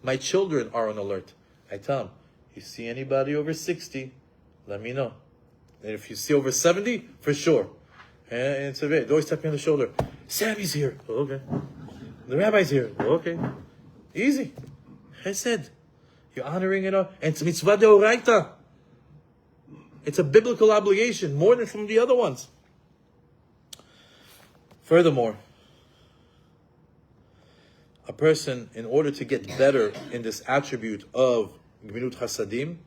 My children are on alert. I tell them, you see anybody over 60, let me know. And if you see over 70, for sure. And it's a bit. They always tap me on the shoulder. Sammy's here. Oh, okay. The rabbi's here. Oh, okay. Easy. Chesed. You're honoring it all. And it's mitzvah deoraita. It's a biblical obligation, more than from the other ones. Furthermore, a person, in order to get better in this attribute of Gemilut Hasadim,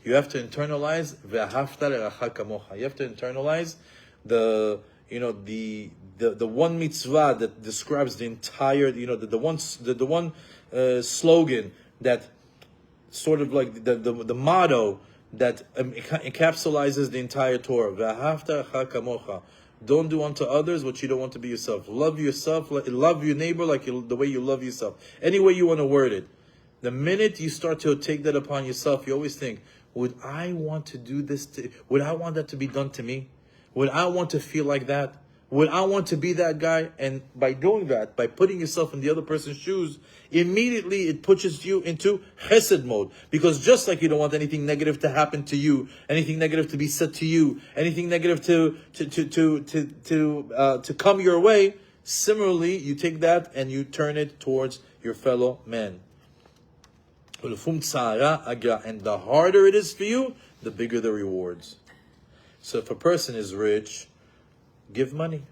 you have to internalize ve'ahavta le'racha kamocha. You have to internalize the one mitzvah that describes the entire, the one slogan that sort of like the motto that encapsulates the entire Torah. Ve'ahavta le'racha kamocha. Don't do unto others what you don't want to be yourself. Love yourself, love your neighbor like the way you love yourself. Any way you want to word it. The minute you start to take that upon yourself, you always think, would I want to do this? Would I want that to be done to me? Would I want to feel like that? Would I want to be that guy? And by doing that, by putting yourself in the other person's shoes, immediately it pushes you into chesed mode. Because just like you don't want anything negative to happen to you, anything negative to be said to you, anything negative to come your way, similarly, you take that and you turn it towards your fellow man. And the harder it is for you, the bigger the rewards. So if a person is rich, give money.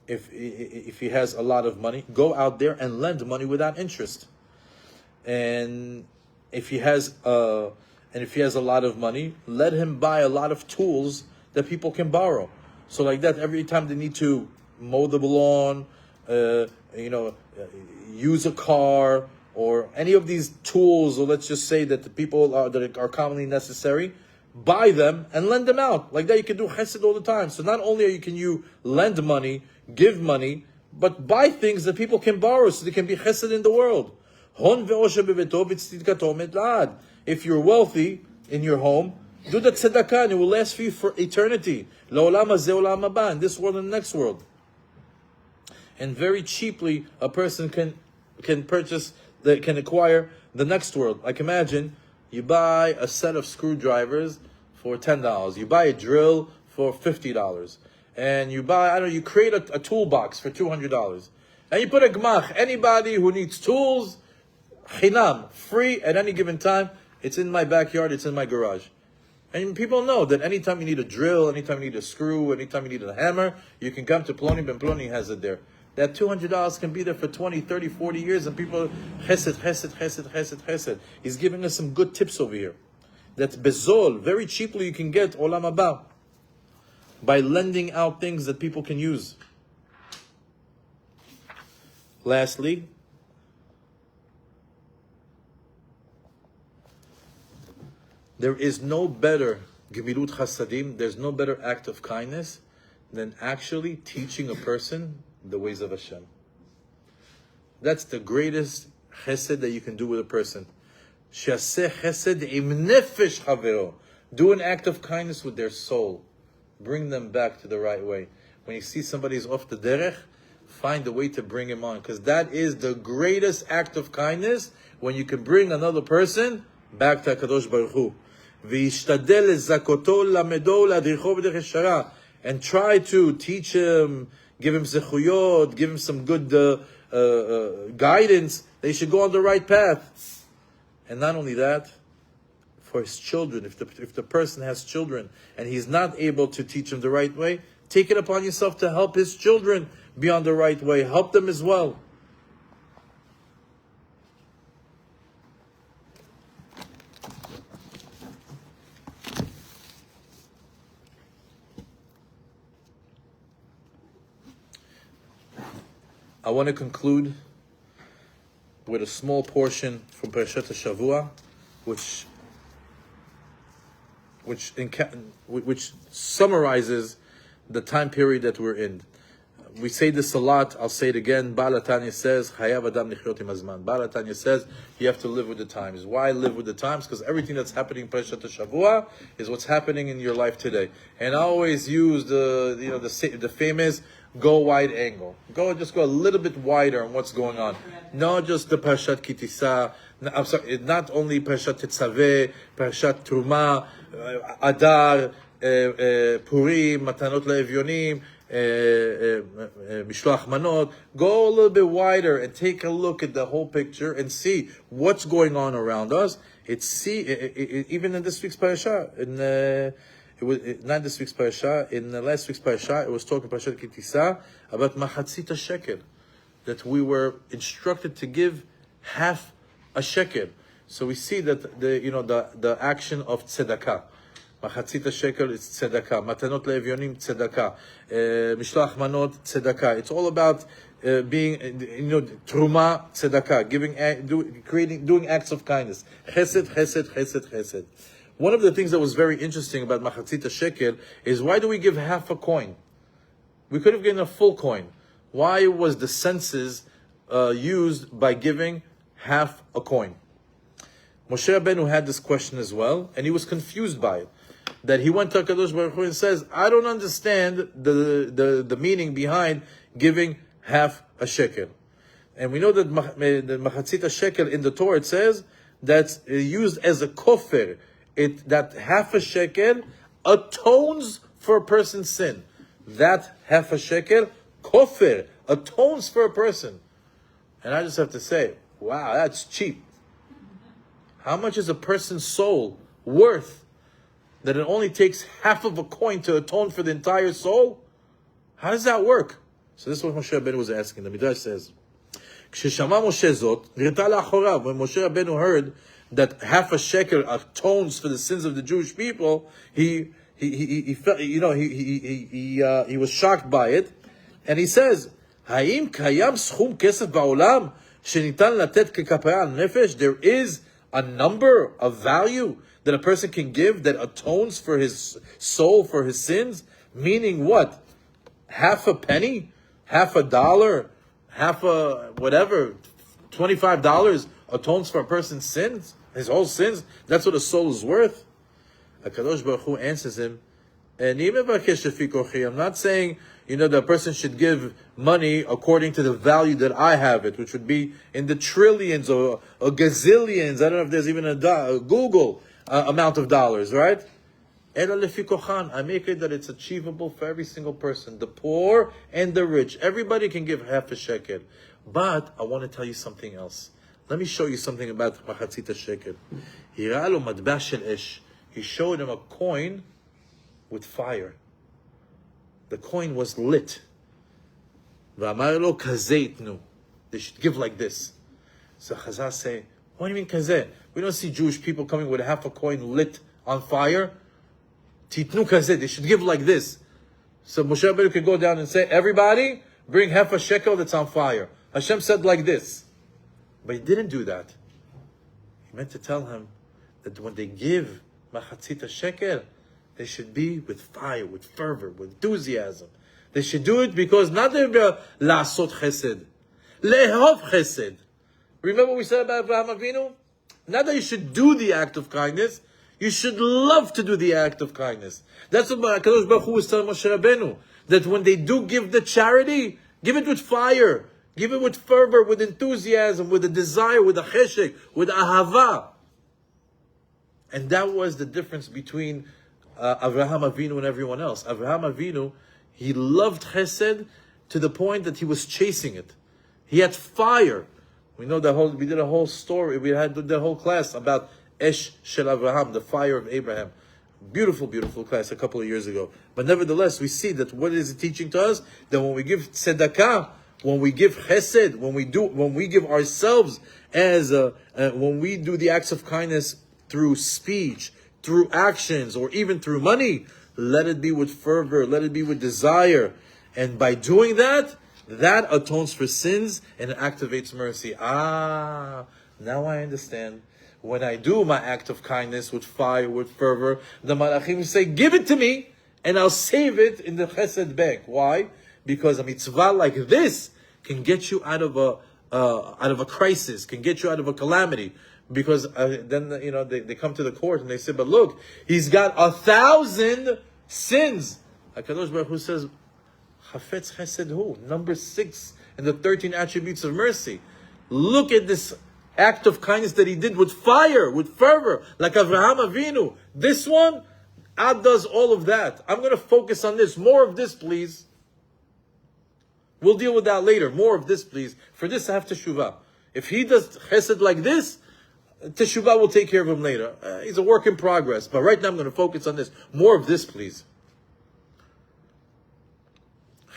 If he has a lot of money, go out there and lend money without interest. And if he has a lot of money, let him buy a lot of tools that people can borrow. So like that, every time they need to mow the lawn, use a car, or any of these tools, or let's just say that the people that are commonly necessary, buy them and lend them out. Like that, you can do chesed all the time. So not only can you lend money, give money, but buy things that people can borrow so they can be chesed in the world. If you're wealthy in your home, do the tzedakah and it will last for you for eternity. In this world and the next world. And very cheaply, a person can acquire the next world. Like imagine, you buy a set of screwdrivers for $10. You buy a drill for $50. And you create a toolbox for $200. And you put a gmach. Anybody who needs tools, chinam, free at any given time. It's in my backyard, it's in my garage. And people know that anytime you need a drill, anytime you need a screw, anytime you need a hammer, you can come to Ploni Ben Ploni has it there. That $200 can be there for 20, 30, 40 years, and people, chesed, chesed, chesed, chesed, chesed. He's giving us some good tips over here. That bezol, very cheaply you can get olam haba by lending out things that people can use. Lastly, there is no better gemilut chasadim, there's no better act of kindness than actually teaching a person the ways of Hashem. That's the greatest chesed that you can do with a person. Sheaseh chesed im nefesh havero. Do an act of kindness with their soul. Bring them back to the right way. When you see somebody's off the derech, find a way to bring him on. Because that is the greatest act of kindness, when you can bring another person back to HaKadosh Baruch Hu. V'yishtadel lezakoto lamedo ladricho b'derech hashara. And try to teach him, give him zechuyot, give him some good guidance. They should go on the right path. And not only that, for his children, if the person has children and he's not able to teach them the right way, take it upon yourself to help his children be on the right way. Help them as well. I want to conclude with a small portion from Parashat Shavua, which summarizes the time period that we're in. We say this a lot. I'll say it again. Baal HaTanya says, Chayav Adam Lichyot Im Hazman. Baal HaTanya says, you have to live with the times. Why live with the times? Because everything that's happening in Parashat Shavua is what's happening in your life today. And I always use the famous go wide angle. Just go a little bit wider on what's going on. Not just the Parashat Kitisa. I'm sorry, not only Parashat Tetzaveh, Parashat Truma, Adar, Purim, Matanot LaEvyonim, Mishloach Manot. Go a little bit wider and take a look at the whole picture and see what's going on around us. Even in this week's parasha, not this week's parasha, in last week's parasha, it was talking Parashat Kitisa about Machatzit shekel, that we were instructed to give half a shekel. So we see that the action of tzedakah. Machatzit shekel is tzedakah. Matanot le'evyonim tzedakah. Mishloach manot tzedakah. It's all about being, truma tzedakah, doing acts of kindness. Chesed, chesed, chesed, chesed. One of the things that was very interesting about Machatzit shekel is, why do we give half a coin? We could have given a full coin. Why was the census used by giving half a coin? Moshe Rabbeinu had this question as well, and he was confused by it. That he went to HaKadosh Baruch Hu and says, I don't understand the meaning behind giving half a shekel. And we know that the Machatzit shekel in the Torah, it says that's used as a kofer. That half a shekel atones for a person's sin. That half a shekel, kofer, atones for a person. And I just have to say, wow, that's cheap. How much is a person's soul worth that it only takes half of a coin to atone for the entire soul? How does that work? So this is what Moshe Rabbeinu was asking. The Midrash says, כששמע משה זאת, נראתה לאחוריו. When Moshe Rabbeinu heard that half a shekel atones for the sins of the Jewish people, he felt, he was shocked by it, and he says, האם קיים סכום כסף בעולם שניתן לתת ככפרה על נפש? There is a number of value that a person can give that atones for his soul, for his sins? Meaning what? Half a penny? Half a dollar? Half a whatever? $25 atones for a person's sins? His whole sins? That's what a soul is worth? HaKadosh Baruch Hu answers him, I'm not saying, that a person should give money according to the value that I have it, which would be in the trillions or gazillions. I don't know if there's even a Google amount of dollars, right? I make it that it's achievable for every single person, the poor and the rich. Everybody can give half a shekel. But I want to tell you something else. Let me show you something about Machatzit shekel. He showed him a coin with fire. The coin was lit. They should give like this. So Chazal say, what do you mean kazeh? We don't see Jewish people coming with half a coin lit on fire. Titnu kazeh. They should give like this. So Moshe Rabbeinu could go down and say, everybody, bring half a shekel that's on fire. Hashem said like this. But he didn't do that. He meant to tell him that when they give Machatzit shekel, they should be with fire, with fervor, with enthusiasm. They should do it because not la'asot chesed, lehov chesed. Remember what we said about Abraham Avinu? Not that you should do the act of kindness, you should love to do the act of kindness. That's what HaKadosh Baruch Hu was telling Moshe Rabbeinu, that when they do give the charity, give it with fire, give it with fervor, with enthusiasm, with a desire, with a cheshek, with ahava. And that was the difference between Abraham Avinu and everyone else. Abraham Avinu, he loved chesed to the point that he was chasing it. He had fire. We know we did a whole story, we had the whole class about Esh Shel Abraham, the fire of Abraham. Beautiful, beautiful class a couple of years ago. But nevertheless, we see that what is it teaching to us? That when we give tzedakah, when we give chesed, when we give ourselves when we do the acts of kindness through speech, through actions, or even through money, let it be with fervor, let it be with desire. And by doing that, that atones for sins and it activates mercy. Now I understand. When I do my act of kindness with fire, with fervor, the malachim say, give it to me, and I'll save it in the chesed bank. Why? because a mitzvah like this can get you out of a crisis, can get you out of a calamity. Because then they come to the court and they say, but look, he's got 1,000 sins. HaKadosh Baruch Hu says, Hafetz Chesed Hu, number 6 in the 13 attributes of mercy. Look at this act of kindness that he did with fire, with fervor, like Abraham Avinu. This one outdoes all of that. I'm going to focus on this. More of this, please. We'll deal with that later. More of this, please. For this, I have teshuvah. If he does chesed like this, teshuvah will take care of him later. He's a work in progress. But right now, I'm going to focus on this. More of this, please.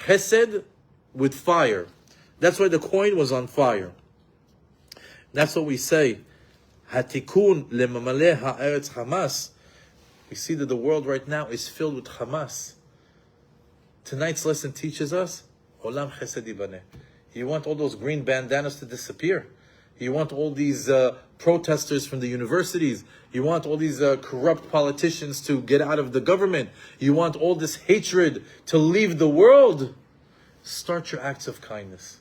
Chesed with fire. That's why the coin was on fire. That's what we say. Hatikun lemamale ha'eretz Hamas. We see that the world right now is filled with Hamas. Tonight's lesson teaches us, Olam Chesed Yibaneh. You want all those green bandanas to disappear. You want all these protesters from the universities. You want all these corrupt politicians to get out of the government. You want all this hatred to leave the world. Start your acts of kindness.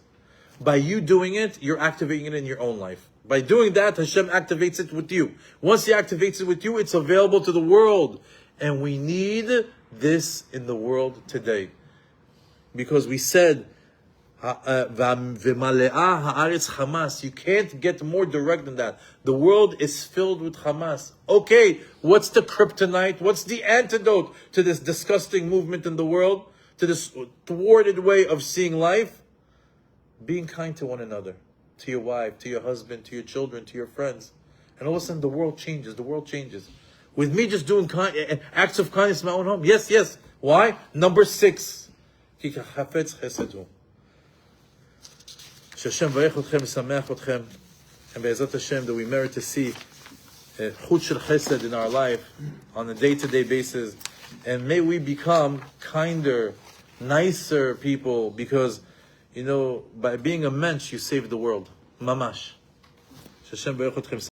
By you doing it, you're activating it in your own life. By doing that, Hashem activates it with you. Once He activates it with you, it's available to the world. And we need this in the world today. Because we said, Hamas. You can't get more direct than that. The world is filled with Hamas. Okay, what's the kryptonite? What's the antidote to this disgusting movement in the world? To this thwarted way of seeing life? Being kind to one another. To your wife, to your husband, to your children, to your friends. And all of a sudden the world changes. The world changes. With me just doing acts of kindness in my own home. Yes, yes. Why? Number 6. Hashem varech atkhem, sameach atkhem, and be'ezrat Hashem that we merit to see chut shel chesed in our life on a day-to-day basis, and may we become kinder, nicer people, because by being a mensch you save the world. Mamash. Hashem varech atkhem.